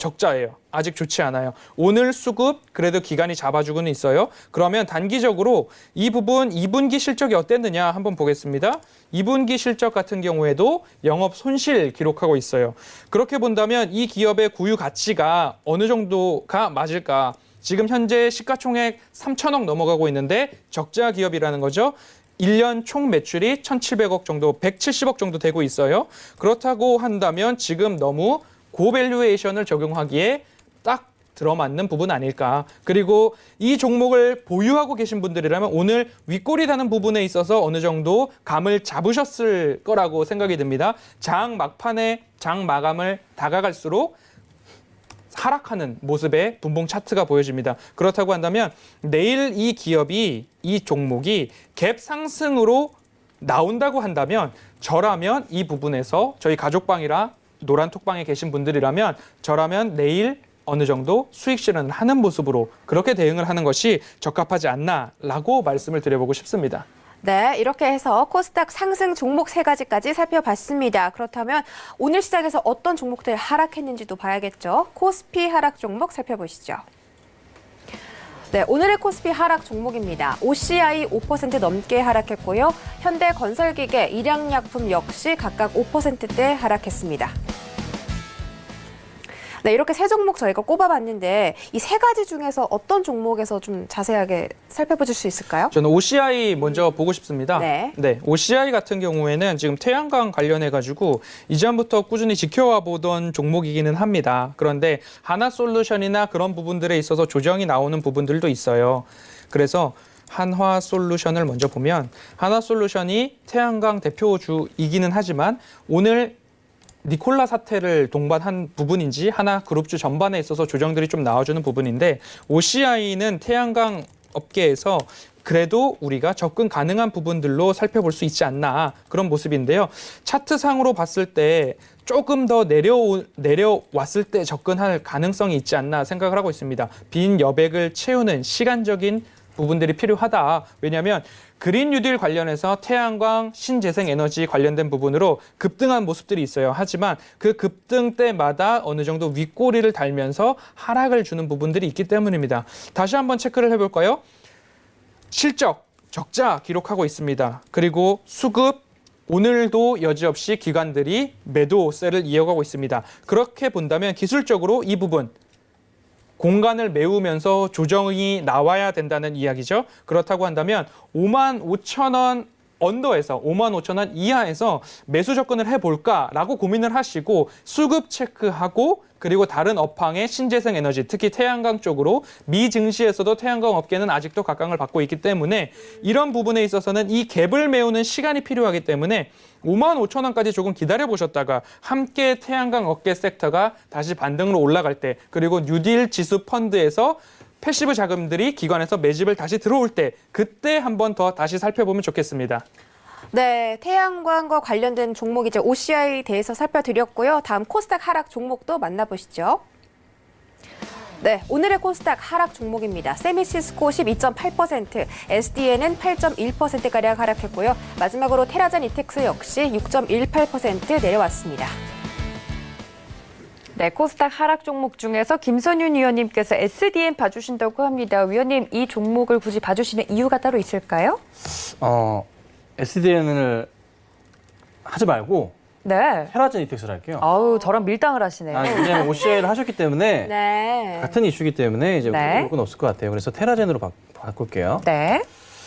적자예요. 아직 좋지 않아요. 오늘 수급 그래도 기간이 잡아주고는 있어요. 그러면 단기적으로 이 부분 2분기 실적이 어땠느냐 한번 보겠습니다. 2분기 실적 같은 경우에도 영업 손실 기록하고 있어요. 그렇게 본다면 이 기업의 구유 가치가 어느 정도가 맞을까? 지금 현재 시가총액 3천억 넘어가고 있는데 적자 기업이라는 거죠. 1년 총 매출이 1,700억 정도, 170억 정도 되고 있어요. 그렇다고 한다면 지금 너무 고밸류에이션을 적용하기에 딱 들어맞는 부분 아닐까. 그리고 이 종목을 보유하고 계신 분들이라면 오늘 윗골이 다는 부분에 있어서 어느 정도 감을 잡으셨을 거라고 생각이 듭니다. 장 막판에 장 마감을 다가갈수록 하락하는 모습의 분봉 차트가 보여집니다. 그렇다고 한다면 내일 이 기업이 이 종목이 갭 상승으로 나온다고 한다면 저라면 이 부분에서 저희 가족방이라 노란 톡방에 계신 분들이라면 저라면 내일 어느 정도 수익 실현을 하는 모습으로 그렇게 대응을 하는 것이 적합하지 않나라고 말씀을 드려보고 싶습니다. 네, 이렇게 해서 코스닥 상승 종목 3가지까지 살펴봤습니다. 그렇다면 오늘 시장에서 어떤 종목들 하락했는지도 봐야겠죠. 코스피 하락 종목 살펴보시죠. 네, 오늘의 코스피 하락 종목입니다. OCI 5% 넘게 하락했고요. 현대건설기계, 일양약품 역시 각각 5%대 하락했습니다. 네, 이렇게 세 종목 저희가 꼽아봤는데 이 3가지 중에서 어떤 종목에서 좀 자세하게 살펴보실 수 있을까요? 저는 OCI 먼저 보고 싶습니다. 네. OCI 같은 경우에는 지금 태양광 관련해가지고 이전부터 꾸준히 지켜와 보던 종목이기는 합니다. 그런데 하나솔루션이나 그런 부분들에 있어서 조정이 나오는 부분들도 있어요. 그래서 한화솔루션을 먼저 보면 하나솔루션이 태양광 대표주이기는 하지만 오늘 니콜라 사태를 동반한 부분인지 하나 그룹주 전반에 있어서 조정들이 좀 나와주는 부분인데 OCI는 태양광 업계에서 그래도 우리가 접근 가능한 부분들로 살펴볼 수 있지 않나 그런 모습인데요. 차트상으로 봤을 때 조금 더 내려왔을 때 접근할 가능성이 있지 않나 생각을 하고 있습니다. 빈 여백을 채우는 시간적인 부분들이 필요하다. 왜냐하면 그린 뉴딜 관련해서 태양광, 신재생에너지 관련된 부분으로 급등한 모습들이 있어요. 하지만 그 급등 때마다 어느 정도 윗꼬리를 달면서 하락을 주는 부분들이 있기 때문입니다. 다시 한번 체크를 해볼까요? 실적, 적자 기록하고 있습니다. 그리고 수급, 오늘도 여지없이 기관들이 매도세를 이어가고 있습니다. 그렇게 본다면 기술적으로 이 부분 공간을 메우면서 조정이 나와야 된다는 이야기죠. 그렇다고 한다면 55,000원 언더에서 55,000원 이하에서 매수 접근을 해볼까라고 고민을 하시고 수급 체크하고 그리고 다른 업황의 신재생 에너지 특히 태양광 쪽으로 미 증시에서도 태양광 업계는 아직도 각광을 받고 있기 때문에 이런 부분에 있어서는 이 갭을 메우는 시간이 필요하기 때문에 55,000원까지 조금 기다려보셨다가 함께 태양광 업계 섹터가 다시 반등으로 올라갈 때 그리고 뉴딜 지수 펀드에서 패시브 자금들이 기관에서 매집을 다시 들어올 때 그때 한 번 더 다시 살펴보면 좋겠습니다. 네, 태양광과 관련된 종목 이제 OCI 대해서 살펴드렸고요. 다음 코스닥 하락 종목도 만나보시죠. 네, 오늘의 코스닥 하락 종목입니다. 세미시스코 12.8%, SDN은 8.1%가량 하락했고요. 마지막으로 테라젠 이텍스 역시 6.18% 내려왔습니다. 네, 코스닥 하락 종목 중에서 김선윤 위원님께서 SDN 봐주신다고 합니다. 위원님, 이 종목을 굳이 봐주시는 이유가 따로 있을까요? SDN을 하지 말고 네. 테라젠 이텍스를 할게요. 아우, 저랑 밀당을 하시네요. 왜냐하면 OCI를 하셨기 때문에 네. 같은 이슈이기 때문에 이제 네. 그럴 건 없을 것 같아요. 그래서 테라젠으로 바꿀게요. 네.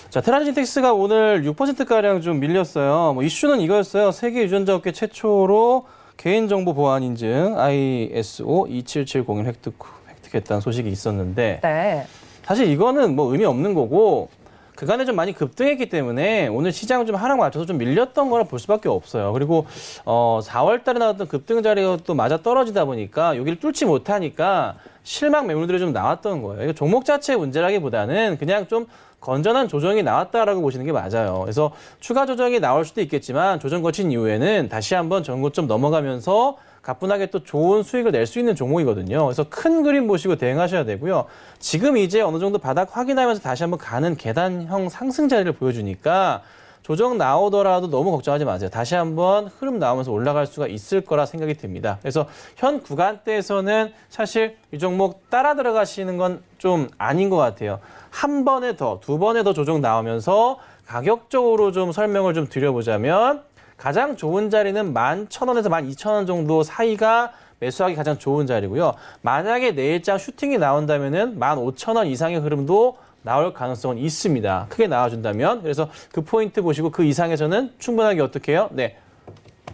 자, 테라진텍스가 오늘 6%가량 좀 밀렸어요. 뭐 이슈는 이거였어요. 세계 유전자 업계 최초로 개인정보 보안 인증 ISO 27701 획득했다는 소식이 있었는데 네. 사실 이거는 뭐 의미 없는 거고 그간에 좀 많이 급등했기 때문에 오늘 시장을 좀 하락 맞춰서 좀 밀렸던 거라 볼 수밖에 없어요. 그리고 4월 달에 나왔던 급등 자리가 또 맞아 떨어지다 보니까 여기를 뚫지 못하니까 실망 매물들이 좀 나왔던 거예요. 이거 종목 자체의 문제라기보다는 그냥 좀 건전한 조정이 나왔다라고 보시는 게 맞아요. 그래서 추가 조정이 나올 수도 있겠지만 조정 거친 이후에는 다시 한번 전고점 넘어가면서 가뿐하게 또 좋은 수익을 낼 수 있는 종목이거든요. 그래서 큰 그림 보시고 대응하셔야 되고요. 지금 이제 어느 정도 바닥 확인하면서 다시 한번 가는 계단형 상승 자리를 보여주니까 조정 나오더라도 너무 걱정하지 마세요. 다시 한번 흐름 나오면서 올라갈 수가 있을 거라 생각이 듭니다. 그래서 현 구간대에서는 사실 이 종목 따라 들어가시는 건 좀 아닌 것 같아요. 한 번에 더, 두 번에 더 조정 나오면서 가격적으로 좀 설명을 좀 드려보자면 가장 좋은 자리는 11,000원에서 12,000원 정도 사이가 매수하기 가장 좋은 자리고요. 만약에 내일장 슈팅이 나온다면은 15,000원 이상의 흐름도 나올 가능성은 있습니다. 크게 나와준다면. 그래서 그 포인트 보시고 그 이상에서는 충분하게 어떻게 해요? 네.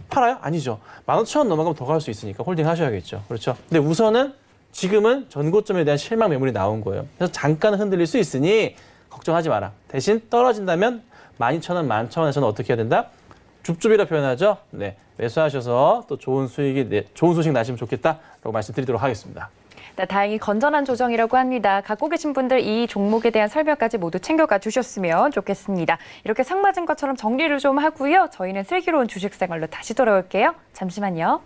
팔아요? 아니죠. 15,000원 넘어가면 더 갈 수 있으니까 홀딩 하셔야겠죠. 그렇죠. 근데 우선은 지금은 전고점에 대한 실망 매물이 나온 거예요. 그래서 잠깐 흔들릴 수 있으니 걱정하지 마라. 대신 떨어진다면 12,000원, 11,000원에서는 어떻게 해야 된다? 줍줍이라 표현하죠. 네. 매수하셔서 또 좋은 소식 나시면 좋겠다라고 말씀드리도록 하겠습니다. 네, 다행히 건전한 조정이라고 합니다. 갖고 계신 분들 이 종목에 대한 설명까지 모두 챙겨가 주셨으면 좋겠습니다. 이렇게 상 맞은 것처럼 정리를 좀 하고요. 저희는 슬기로운 주식생활로 다시 돌아올게요. 잠시만요.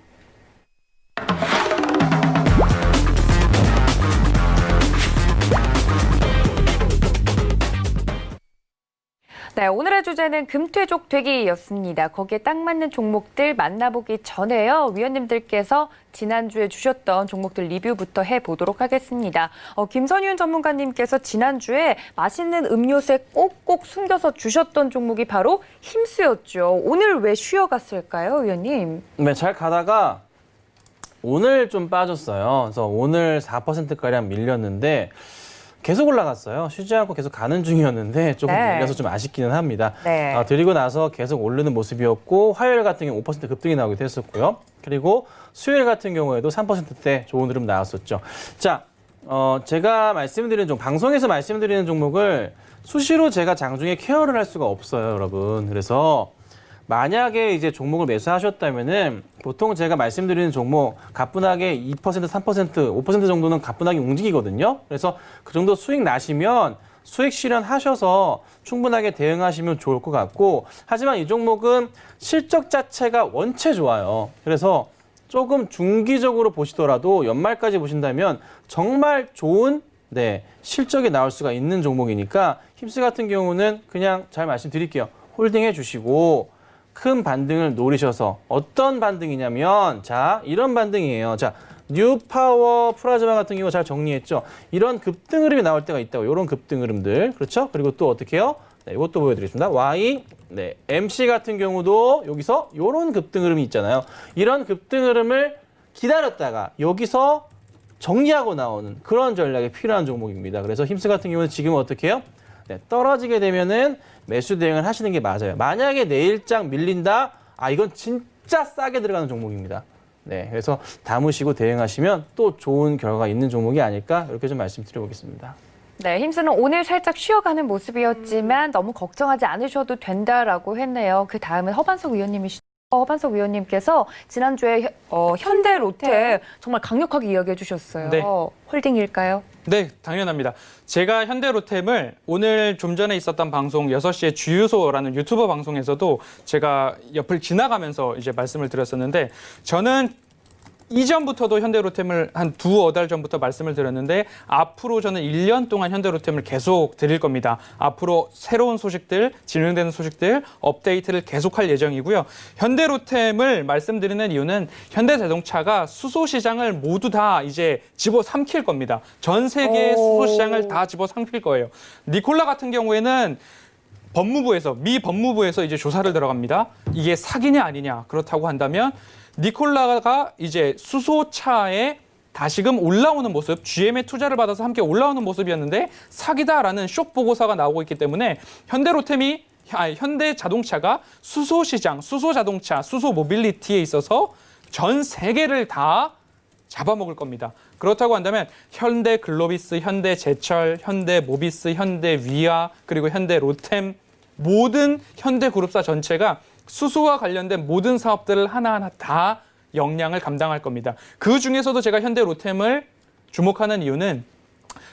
네, 오늘의 주제는 금퇴족 되기였습니다. 거기에 딱 맞는 종목들 만나보기 전에요. 위원님들께서 지난주에 주셨던 종목들 리뷰부터 해보도록 하겠습니다. 김선윤 전문가님께서 지난주에 맛있는 음료수에 꼭꼭 숨겨서 주셨던 종목이 바로 힘스였죠. 오늘 왜 쉬어갔을까요, 위원님? 네, 잘 가다가 오늘 좀 빠졌어요. 그래서 오늘 4%가량 밀렸는데 계속 올라갔어요. 쉬지 않고 계속 가는 중이었는데 조금 네. 밀려서 좀 아쉽기는 합니다. 네. 들이고 나서 계속 오르는 모습이었고 화요일 같은 경우 5% 급등이 나오기도 했었고요. 그리고 수요일 같은 경우에도 3%대 좋은 흐름 나왔었죠. 자, 제가 말씀드리는 방송에서 말씀드리는 종목을 수시로 제가 장중에 케어를 할 수가 없어요, 여러분. 그래서 만약에 이제 종목을 매수하셨다면은 보통 제가 말씀드리는 종목 가뿐하게 2%, 3%, 5% 정도는 가뿐하게 움직이거든요. 그래서 그 정도 수익 나시면 수익 실현하셔서 충분하게 대응하시면 좋을 것 같고 하지만 이 종목은 실적 자체가 원체 좋아요. 그래서 조금 중기적으로 보시더라도 연말까지 보신다면 정말 좋은 실적이 나올 수가 있는 종목이니까 힘스 같은 경우는 그냥 잘 말씀드릴게요. 홀딩해 주시고 큰 반등을 노리셔서 어떤 반등이냐면 자 이런 반등이에요. 자 뉴파워 플라즈마 같은 경우 잘 정리했죠. 이런 급등 흐름이 나올 때가 있다고 이런 급등 흐름들 그렇죠. 그리고 또 어떻게 해요? 네, 이것도 보여드리겠습니다. Y MC 같은 경우도 여기서 이런 급등 흐름이 있잖아요. 이런 급등 흐름을 기다렸다가 여기서 정리하고 나오는 그런 전략이 필요한 종목입니다. 그래서 힘스 같은 경우는 지금 어떻게 해요? 떨어지게 되면은 매수 대응을 하시는 게 맞아요. 만약에 내일장 밀린다, 이건 진짜 싸게 들어가는 종목입니다. 네, 그래서 담으시고 대응하시면 또 좋은 결과가 있는 종목이 아닐까 이렇게 좀 말씀드려보겠습니다. 네, 힘스는 오늘 살짝 쉬어가는 모습이었지만 너무 걱정하지 않으셔도 된다라고 했네요. 그 다음은 허반석 위원님이시죠. 허반석 위원님께서 지난주에 현대로테 정말 강력하게 이야기해 주셨어요. 네. 홀딩일까요? 네, 당연합니다. 제가 현대로템을 오늘 좀 전에 있었던 방송 6시에 주유소라는 유튜버 방송에서도 제가 옆을 지나가면서 이제 말씀을 드렸었는데 저는 이전부터도 현대로템을 한 두어 달 전부터 말씀을 드렸는데 앞으로 저는 1년 동안 현대로템을 계속 드릴 겁니다. 앞으로 새로운 소식들, 진행되는 소식들, 업데이트를 계속할 예정이고요. 현대로템을 말씀드리는 이유는 현대자동차가 수소시장을 모두 다 이제 집어삼킬 겁니다. 전 세계의 수소시장을 다 집어삼킬 거예요. 니콜라 같은 경우에는 미 법무부에서 이제 조사를 들어갑니다. 이게 사기냐 아니냐 그렇다고 한다면 니콜라가 이제 수소차의 다시금 올라오는 모습, GM에 투자를 받아서 함께 올라오는 모습이었는데 사기다라는 쇼 보고서가 나오고 있기 때문에 현대 자동차가 수소 시장, 수소 자동차, 수소 모빌리티에 있어서 전 세계를 다 잡아먹을 겁니다. 그렇다고 한다면 현대 글로비스, 현대 제철, 현대 모비스, 현대 위아, 그리고 현대 로템 모든 현대 그룹사 전체가 수소와 관련된 모든 사업들을 하나하나 다 역량을 감당할 겁니다. 그 중에서도 제가 현대 로템을 주목하는 이유는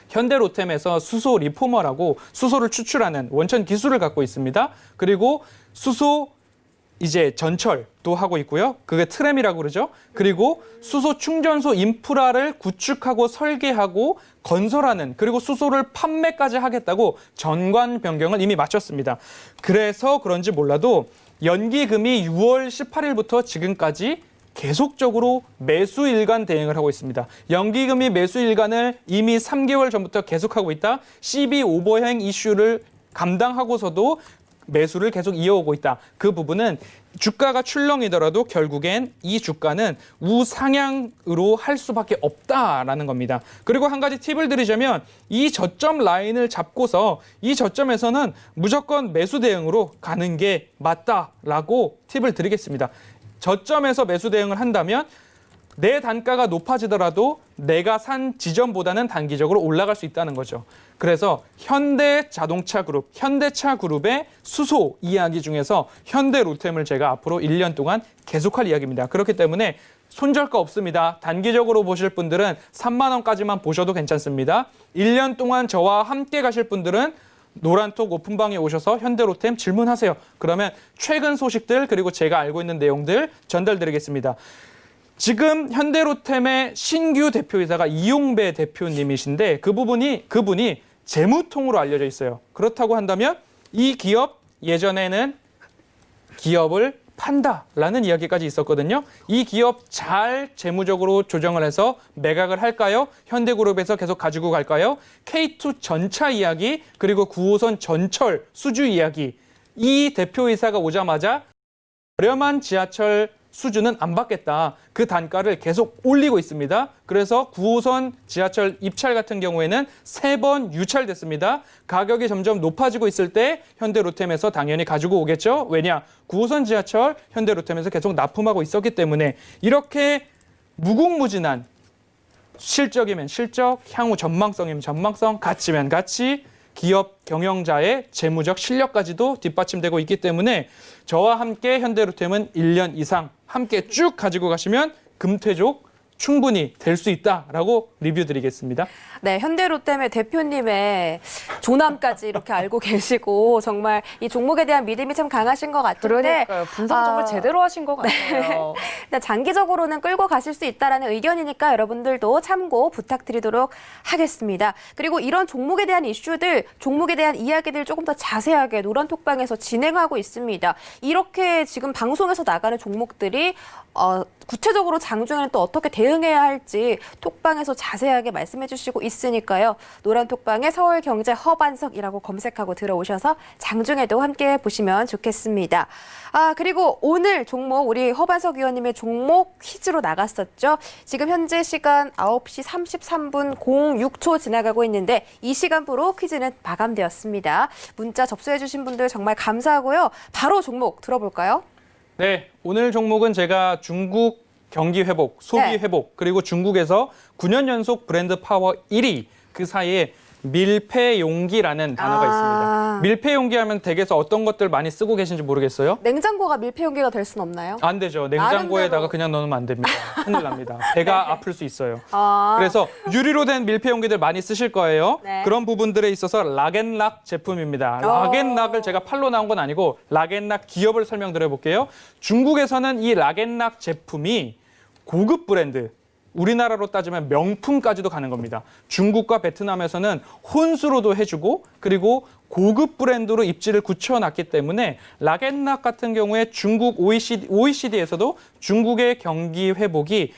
현대 로템에서 수소 리포머라고 수소를 추출하는 원천 기술을 갖고 있습니다. 그리고 수소 이제 전철도 하고 있고요. 그게 트램이라고 그러죠. 그리고 수소 충전소 인프라를 구축하고 설계하고 건설하는, 그리고 수소를 판매까지 하겠다고 전관 변경을 이미 마쳤습니다. 그래서 그런지 몰라도 연기금이 6월 18일부터 지금까지 계속적으로 매수 일간 대응을 하고 있습니다. 연기금이 매수 일간을 이미 3개월 전부터 계속하고 있다. CB 오버행 이슈를 감당하고서도 매수를 계속 이어오고 있다. 그 부분은 주가가 출렁이더라도 결국엔 이 주가는 우상향으로 할 수밖에 없다라는 겁니다. 그리고 한 가지 팁을 드리자면 이 저점 라인을 잡고서 이 저점에서는 무조건 매수 대응으로 가는 게 맞다라고 팁을 드리겠습니다. 저점에서 매수 대응을 한다면 내 단가가 높아지더라도 내가 산 지점보다는 단기적으로 올라갈 수 있다는 거죠. 그래서 현대자동차 그룹, 현대차 그룹의 수소 이야기 중에서 현대 로템을 제가 앞으로 1년 동안 계속할 이야기입니다. 그렇기 때문에 손절가 없습니다. 단기적으로 보실 분들은 3만 원까지만 보셔도 괜찮습니다. 1년 동안 저와 함께 가실 분들은 노란톡 오픈방에 오셔서 현대로템 질문하세요. 그러면 최근 소식들 그리고 제가 알고 있는 내용들 전달드리겠습니다. 지금 현대로템의 신규 대표이사가 이용배 대표님이신데 그분이 재무통으로 알려져 있어요. 그렇다고 한다면 이 기업 예전에는 기업을 판다라는 이야기까지 있었거든요. 이 기업 잘 재무적으로 조정을 해서 매각을 할까요? 현대그룹에서 계속 가지고 갈까요? K2 전차 이야기 그리고 9호선 전철 수주 이야기. 이 대표이사가 오자마자 저렴한 지하철 수주는 안 받겠다. 그 단가를 계속 올리고 있습니다. 그래서 9호선 지하철 입찰 같은 경우에는 3번 유찰됐습니다. 가격이 점점 높아지고 있을 때 현대로템에서 당연히 가지고 오겠죠. 왜냐? 9호선 지하철 현대로템에서 계속 납품하고 있었기 때문에 이렇게 무궁무진한 실적이면 실적, 향후 전망성이면 전망성, 가치면 가치, 기업 경영자의 재무적 실력까지도 뒷받침되고 있기 때문에 저와 함께 현대로템은 1년 이상 함께 쭉 가지고 가시면 금퇴족 충분히 될 수 있다라고 리뷰 드리겠습니다. 네, 현대로템의 대표님의 조남까지 이렇게 알고 계시고 정말 이 종목에 대한 믿음이 참 강하신 것 같은데 그러니까요. 분석 정말 제대로 하신 것 같아요. 네. 장기적으로는 끌고 가실 수 있다라는 의견이니까 여러분들도 참고 부탁드리도록 하겠습니다. 그리고 이런 종목에 대한 이슈들, 종목에 대한 이야기들 조금 더 자세하게 노란톡방에서 진행하고 있습니다. 이렇게 지금 방송에서 나가는 종목들이 구체적으로 장중에는 또 어떻게 대응해야 할지 톡방에서 자세하게 말씀해 주시고 있으니까요. 노란톡방에 서울경제 허반석이라고 검색하고 들어오셔서 장중에도 함께 보시면 좋겠습니다. 그리고 오늘 종목 우리 허반석 위원님의 종목 퀴즈로 나갔었죠. 지금 현재 시간 9시 33분 06초 지나가고 있는데 이 시간부로 퀴즈는 마감되었습니다. 문자 접수해 주신 분들 정말 감사하고요. 바로 종목 들어볼까요? 네, 오늘 종목은 제가 중국 경기 회복, 소비 회복, 그리고 중국에서 9년 연속 브랜드 파워 1위, 그 사이에 밀폐용기라는 단어가 있습니다. 밀폐용기 하면 댁에서 어떤 것들 많이 쓰고 계신지 모르겠어요? 냉장고가 밀폐용기가 될 수는 없나요? 안 되죠. 냉장고에다가 그냥 넣으면 안 됩니다. 큰일 납니다. 배가 아플 수 있어요. 그래서 유리로 된 밀폐용기들 많이 쓰실 거예요. 네. 그런 부분들에 있어서 락앤락 제품입니다. 락앤락을 제가 팔로 나온 건 아니고 락앤락 기업을 설명드려 볼게요. 중국에서는 이 락앤락 제품이 고급 브랜드, 우리나라로 따지면 명품까지도 가는 겁니다. 중국과 베트남에서는 혼수로도 해주고 그리고 고급 브랜드로 입지를 굳혀놨기 때문에 락앤락 같은 경우에 중국 OECD에서도 중국의 경기 회복이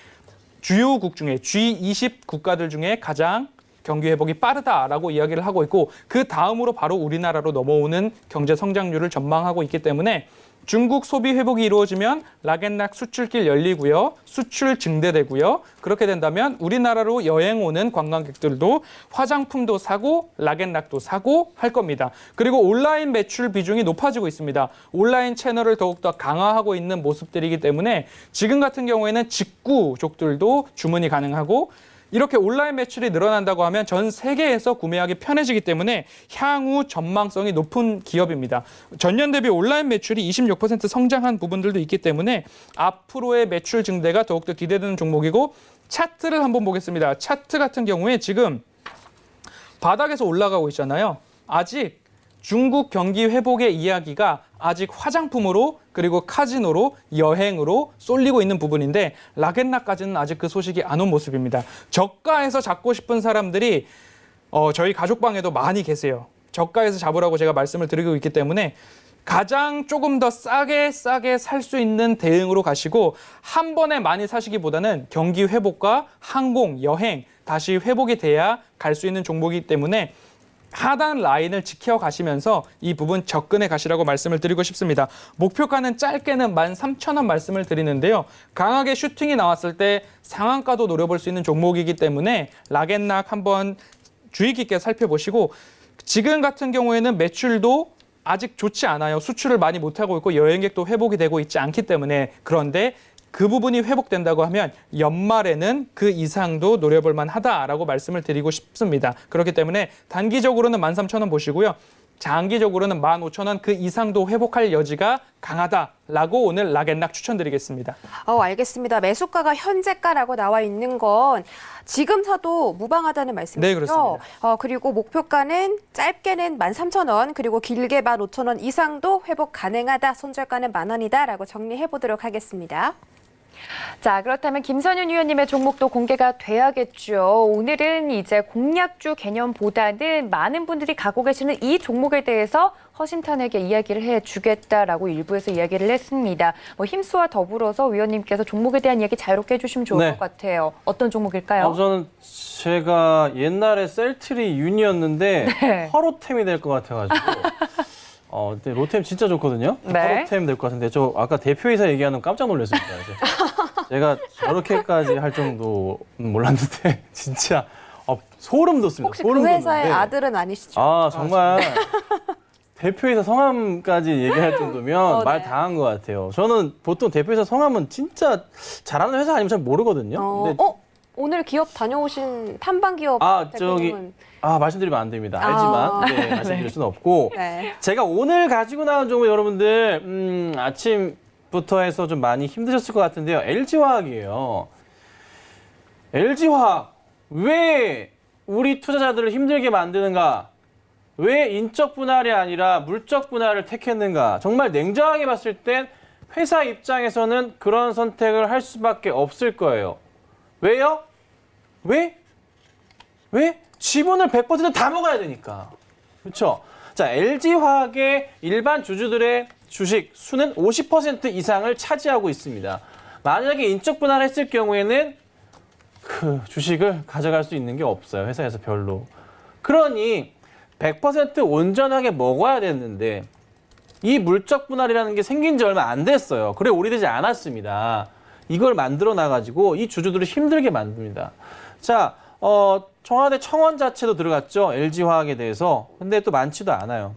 주요국 중에 G20 국가들 중에 가장 경기 회복이 빠르다라고 이야기를 하고 있고 그 다음으로 바로 우리나라로 넘어오는 경제 성장률을 전망하고 있기 때문에 중국 소비 회복이 이루어지면 락앤락 수출길 열리고요. 수출 증대되고요. 그렇게 된다면 우리나라로 여행 오는 관광객들도 화장품도 사고 락앤락도 사고 할 겁니다. 그리고 온라인 매출 비중이 높아지고 있습니다. 온라인 채널을 더욱더 강화하고 있는 모습들이기 때문에 지금 같은 경우에는 직구족들도 주문이 가능하고 이렇게 온라인 매출이 늘어난다고 하면 전 세계에서 구매하기 편해지기 때문에 향후 전망성이 높은 기업입니다. 전년 대비 온라인 매출이 26% 성장한 부분들도 있기 때문에 앞으로의 매출 증대가 더욱더 기대되는 종목이고 차트를 한번 보겠습니다. 차트 같은 경우에 지금 바닥에서 올라가고 있잖아요. 아직 중국 경기 회복의 이야기가 아직 화장품으로 그리고 카지노로 여행으로 쏠리고 있는 부분인데 락앤락까지는 아직 그 소식이 안 온 모습입니다. 저가에서 잡고 싶은 사람들이 저희 가족방에도 많이 계세요. 저가에서 잡으라고 제가 말씀을 드리고 있기 때문에 가장 조금 더 싸게 살 수 있는 대응으로 가시고 한 번에 많이 사시기보다는 경기 회복과 항공, 여행 다시 회복이 돼야 갈 수 있는 종목이기 때문에 하단 라인을 지켜가시면서 이 부분 접근해 가시라고 말씀을 드리고 싶습니다. 목표가는 짧게는 13,000원 말씀을 드리는데요. 강하게 슈팅이 나왔을 때 상한가도 노려볼 수 있는 종목이기 때문에 락앤락 한번 주의 깊게 살펴보시고 지금 같은 경우에는 매출도 아직 좋지 않아요. 수출을 많이 못하고 있고 여행객도 회복이 되고 있지 않기 때문에 그런데 그 부분이 회복된다고 하면 연말에는 그 이상도 노려볼 만하다라고 말씀을 드리고 싶습니다. 그렇기 때문에 단기적으로는 13,000원 보시고요. 장기적으로는 15,000원 그 이상도 회복할 여지가 강하다라고 오늘 락앤락 추천드리겠습니다. 알겠습니다. 매수가가 현재가라고 나와 있는 건 지금 사도 무방하다는 말씀이죠? 네, 그렇습니다. 그리고 목표가는 짧게는 13,000원, 그리고 길게 15,000원 이상도 회복 가능하다. 손절가는 10,000원이다라고 정리해 보도록 하겠습니다. 자, 그렇다면 김선윤 위원님의 종목도 공개가 돼야겠죠. 오늘은 이제 공략주 개념보다는 많은 분들이 갖고 계시는 이 종목에 대해서 허심탄회하게 이야기를 해주겠다라고 일부에서 이야기를 했습니다. 힘수와 더불어서 위원님께서 종목에 대한 이야기 자유롭게 해주시면 좋을 네. 것 같아요. 어떤 종목일까요? 우선은 제가 옛날에 셀트리 윤이었는데 네. 허로템이 될 것 같아가지고 근데 로템 진짜 좋거든요. 네. 허로템 될 것 같은데 저 아까 대표이사 얘기하는 거 깜짝 놀랐습니다. 제가 저렇게까지 할 정도는 몰랐는데 진짜 소름 돋습니다. 혹시 소름 그 회사의 돋는데. 아들은 아니시죠? 아 정말 대표이사 성함까지 얘기할 정도면 네. 말 당한 것 같아요. 저는 보통 대표이사 성함은 진짜 잘하는 회사 아니면 잘 모르거든요. 근데 오늘 기업 다녀오신 탐방 기업 대표님은 말씀드리면 안 됩니다. 알지만 네, 말씀드릴 수는 없고 네. 제가 오늘 가지고 나온 종목 여러분들 아침부터 해서 좀 많이 힘드셨을 것 같은데요. LG화학이에요. LG화학 왜 우리 투자자들을 힘들게 만드는가? 왜 인적 분할이 아니라 물적 분할을 택했는가? 정말 냉정하게 봤을 땐 회사 입장에서는 그런 선택을 할 수밖에 없을 거예요. 왜요? 왜? 지분을 100%다 먹어야 되니까. 그렇죠? 자, LG화학의 일반 주주들의 주식 수는 50% 이상을 차지하고 있습니다. 만약에 인적 분할했을 경우에는 그 주식을 가져갈 수 있는 게 없어요. 회사에서 별로. 그러니 100% 온전하게 먹어야 됐는데 이 물적 분할이라는 게 생긴 지 얼마 안 됐어요. 그래 오래되지 않았습니다. 이걸 만들어 놔가지고 이 주주들을 힘들게 만듭니다. 자, 청와대 청원 자체도 들어갔죠. LG화학에 대해서. 근데 또 많지도 않아요.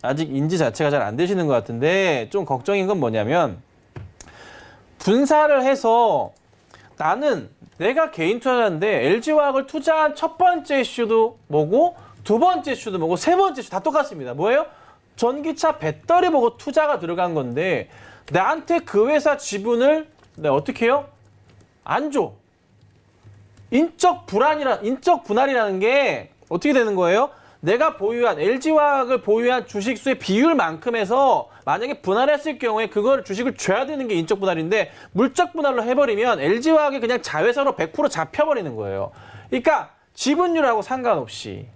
아직 인지 자체가 잘 안 되시는 것 같은데 좀 걱정인 건 뭐냐면 분사를 해서 나는 내가 개인 투자자인데 LG화학을 투자한 첫 번째 이슈도 뭐고 두 번째 이슈도 뭐고 세 번째 이슈 다 똑같습니다. 뭐예요? 전기차 배터리 보고 투자가 들어간 건데 나한테 그 회사 지분을 내가 어떻게 해요? 안 줘. 인적 분할이라는 게 어떻게 되는 거예요? 내가 보유한 LG화학을 보유한 주식수의 비율만큼 해서 만약에 분할했을 경우에 그걸 주식을 줘야 되는 게 인적 분할인데 물적 분할로 해버리면 LG화학이 그냥 자회사로 100% 잡혀버리는 거예요. 그러니까 지분율하고 상관없이.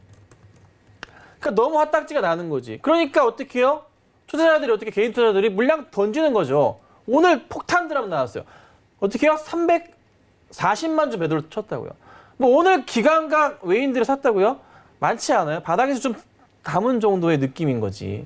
그러니까 너무 헛딱지가 나는 거지. 그러니까 어떻게 해요? 투자자들이 어떻게 개인 투자자들이 물량 던지는 거죠. 오늘 폭탄 드랍 나왔어요. 어떻게 해요? 340만 주 매도를 쳤다고요. 뭐 오늘 기관각 외인들이 샀다고요? 많지 않아요. 바닥에서 좀 담은 정도의 느낌인 거지.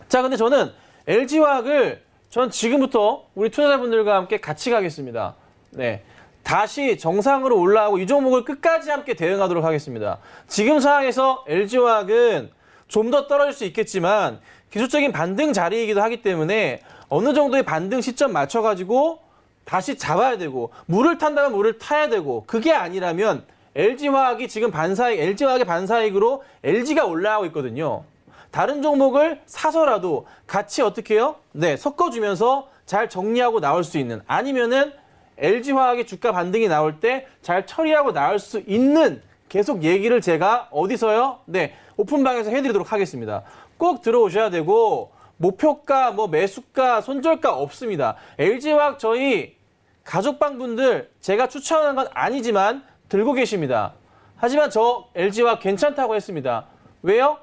자, 근데 저는 LG화학을 전 지금부터 우리 투자자분들과 함께 같이 가겠습니다. 네. 다시 정상으로 올라가고 이 종목을 끝까지 함께 대응하도록 하겠습니다. 지금 상황에서 LG화학은 좀 더 떨어질 수 있겠지만 기술적인 반등 자리이기도 하기 때문에 어느 정도의 반등 시점 맞춰가지고 다시 잡아야 되고 물을 탄다면 물을 타야 되고 그게 아니라면 LG화학이 지금 LG화학의 반사익으로 LG가 올라가고 있거든요. 다른 종목을 사서라도 같이 어떻게 해요? 네, 섞어주면서 잘 정리하고 나올 수 있는 아니면은 LG화학의 주가 반등이 나올 때 잘 처리하고 나올 수 있는 계속 얘기를 제가 어디서요? 네, 오픈방에서 해드리도록 하겠습니다. 꼭 들어오셔야 되고 목표가, 매수가, 손절가 없습니다. LG화학 저희 가족방 분들 제가 추천하는 건 아니지만 들고 계십니다. 하지만 저 LG화학 괜찮다고 했습니다. 왜요?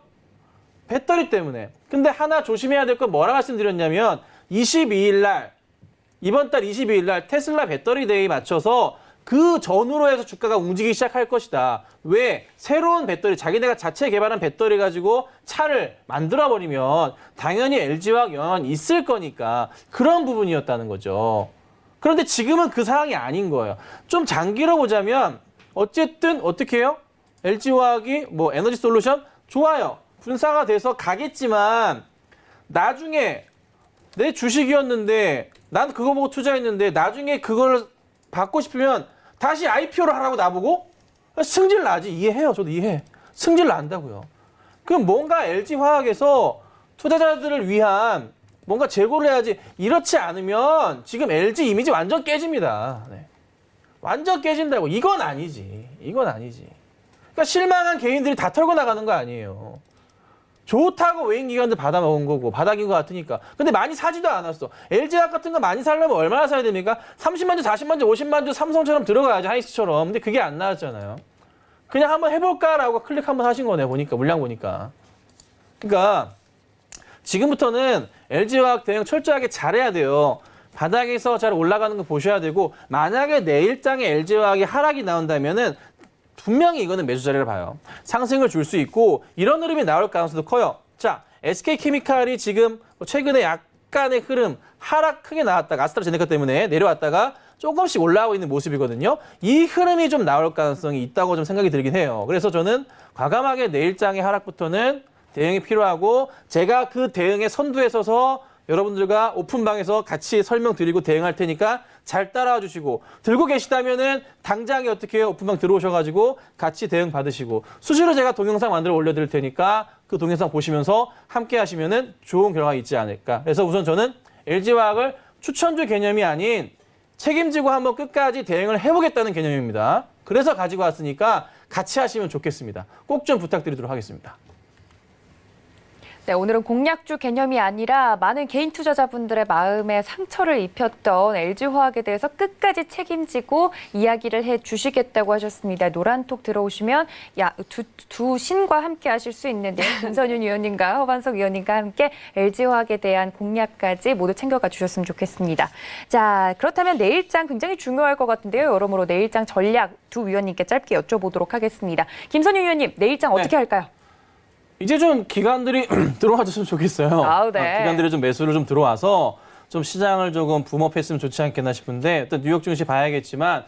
배터리 때문에. 근데 하나 조심해야 될 건 뭐라 말씀드렸냐면 22일 날 이번 달 22일 날 테슬라 배터리 데이 맞춰서 그 전후로 해서 주가가 움직이기 시작할 것이다. 왜? 새로운 배터리, 자기네가 자체 개발한 배터리 가지고 차를 만들어버리면 당연히 LG화학 영향은 있을 거니까 그런 부분이었다는 거죠. 그런데 지금은 그 상황이 아닌 거예요. 좀 장기로 보자면 어쨌든 어떻게 해요? LG화학이 에너지 솔루션? 좋아요. 분사가 돼서 가겠지만 나중에 내 주식이었는데 난 그거 보고 투자했는데 나중에 그걸 받고 싶으면 다시 IPO를 하라고 나보고 승질 나지. 이해해요. 저도 이해해. 승질 난다고요. 그럼 뭔가 LG화학에서 투자자들을 위한 뭔가 제고를 해야지. 이렇지 않으면 지금 LG 이미지 완전 깨집니다. 네. 완전 깨진다고. 이건 아니지. 이건 아니지. 그러니까 실망한 개인들이 다 털고 나가는 거 아니에요. 좋다고 외인기관들 받아먹은 거고 바닥인 것 같으니까. 근데 많이 사지도 않았어. LG화학 같은 거 많이 살려면 얼마나 사야 됩니까? 30만 주, 40만 주, 50만 주 삼성처럼 들어가야지, 하이스처럼. 근데 그게 안 나왔잖아요. 그냥 한번 해볼까라고 클릭 한번 하신 거네, 보니까. 물량 보니까. 그러니까 지금부터는 LG화학 대응 철저하게 잘해야 돼요. 바닥에서 잘 올라가는 거 보셔야 되고 만약에 내일장에 LG화학이 하락이 나온다면은 분명히 이거는 매수 자리를 봐요. 상승을 줄 수 있고 이런 흐름이 나올 가능성도 커요. 자, SK케미칼이 지금 최근에 약간의 흐름, 하락 크게 나왔다가 아스트라제네카 때문에 내려왔다가 조금씩 올라가고 있는 모습이거든요. 이 흐름이 좀 나올 가능성이 있다고 좀 생각이 들긴 해요. 그래서 저는 과감하게 내일장의 하락부터는 대응이 필요하고 제가 그 대응의 선두에 서서 여러분들과 오픈방에서 같이 설명드리고 대응할 테니까 잘 따라와 주시고 들고 계시다면은 당장에 어떻게 해요? 오픈방 들어오셔가지고 같이 대응 받으시고 수시로 제가 동영상 만들어 올려드릴 테니까 그 동영상 보시면서 함께 하시면은 좋은 결과가 있지 않을까. 그래서 우선 저는 LG화학을 추천주 개념이 아닌 책임지고 한번 끝까지 대응을 해보겠다는 개념입니다. 그래서 가지고 왔으니까 같이 하시면 좋겠습니다. 꼭 좀 부탁드리도록 하겠습니다. 네, 오늘은 공략주 개념이 아니라 많은 개인 투자자분들의 마음에 상처를 입혔던 LG화학에 대해서 끝까지 책임지고 이야기를 해주시겠다고 하셨습니다. 노란톡 들어오시면 두 신과 함께 하실 수 있는데요. 김선윤 위원님과 허반석 위원님과 함께 LG화학에 대한 공략까지 모두 챙겨가 주셨으면 좋겠습니다. 자, 그렇다면 내일장 굉장히 중요할 것 같은데요. 여러모로 내일장 전략 두 위원님께 짧게 여쭤보도록 하겠습니다. 김선윤 위원님, 내일장 어떻게 할까요? 이제 좀 기관들이 들어와줬으면 좋겠어요. 네. 기관들이 좀 매수를 좀 들어와서 좀 시장을 조금 붐업했으면 좋지 않겠나 싶은데 일단 뉴욕 증시 봐야겠지만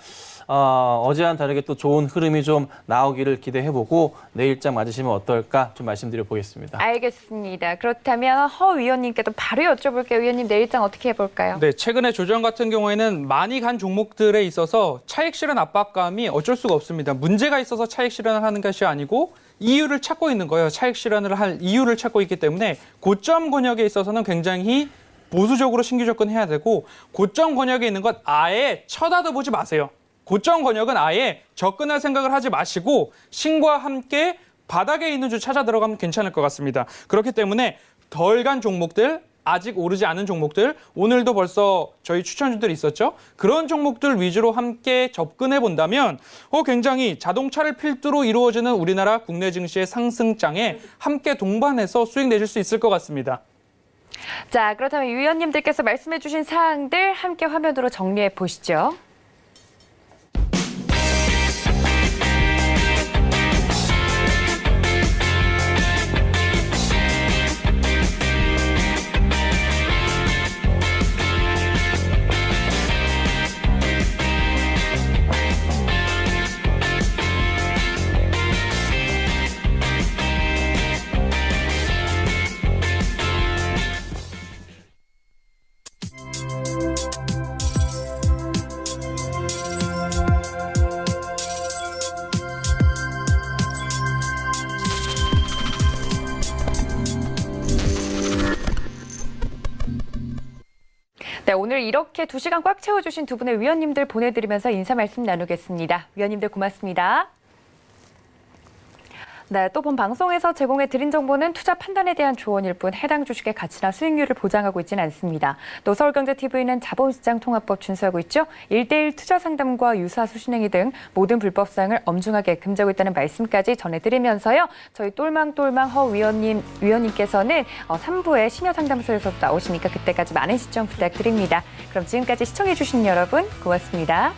어제와는 다르게 또 좋은 흐름이 좀 나오기를 기대해보고 내일장 맞으시면 어떨까 좀 말씀드려 보겠습니다. 알겠습니다. 그렇다면 허 위원님께도 바로 여쭤볼게요. 위원님, 내일장 어떻게 해볼까요? 네, 최근에 조정 같은 경우에는 많이 간 종목들에 있어서 차익 실현 압박감이 어쩔 수가 없습니다. 문제가 있어서 차익 실현을 하는 것이 아니고 이유를 찾고 있는 거예요. 차익 실현을 할 이유를 찾고 있기 때문에 고점 권역에 있어서는 굉장히 보수적으로 신규 접근해야 되고 고점 권역에 있는 것 아예 쳐다도 보지 마세요. 고점 권역은 아예 접근할 생각을 하지 마시고 신과 함께 바닥에 있는 주 찾아 들어가면 괜찮을 것 같습니다. 그렇기 때문에 덜 간 종목들, 아직 오르지 않은 종목들, 오늘도 벌써 저희 추천주들이 있었죠. 그런 종목들 위주로 함께 접근해 본다면 굉장히 자동차를 필두로 이루어지는 우리나라 국내 증시의 상승장에 함께 동반해서 수익 내실 수 있을 것 같습니다. 자, 그렇다면 위원님들께서 말씀해 주신 사항들 함께 화면으로 정리해 보시죠. 네, 오늘 이렇게 2시간 꽉 채워주신 두 분의 위원님들 보내드리면서 인사 말씀 나누겠습니다. 위원님들 고맙습니다. 네, 또 본 방송에서 제공해드린 정보는 투자 판단에 대한 조언일 뿐 해당 주식의 가치나 수익률을 보장하고 있지는 않습니다. 또 서울경제TV는 자본시장 통합법 준수하고 있죠. 1:1 투자 상담과 유사 수신행위 등 모든 불법 사항을 엄중하게 금지하고 있다는 말씀까지 전해드리면서요. 저희 똘망똘망 허 위원님께서는 3부에 심야상담소에서 나오시니까 그때까지 많은 시청 부탁드립니다. 그럼 지금까지 시청해주신 여러분 고맙습니다.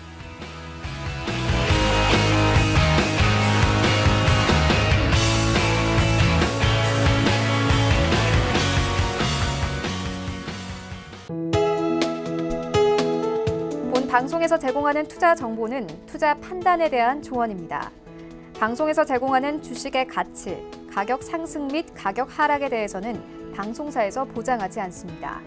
본 방송에서 제공하는 투자 정보는 투자 판단에 대한 조언입니다. 방송에서 제공하는 주식의 가치, 가격 상승 및 가격 하락에 대해서는 방송사에서 보장하지 않습니다.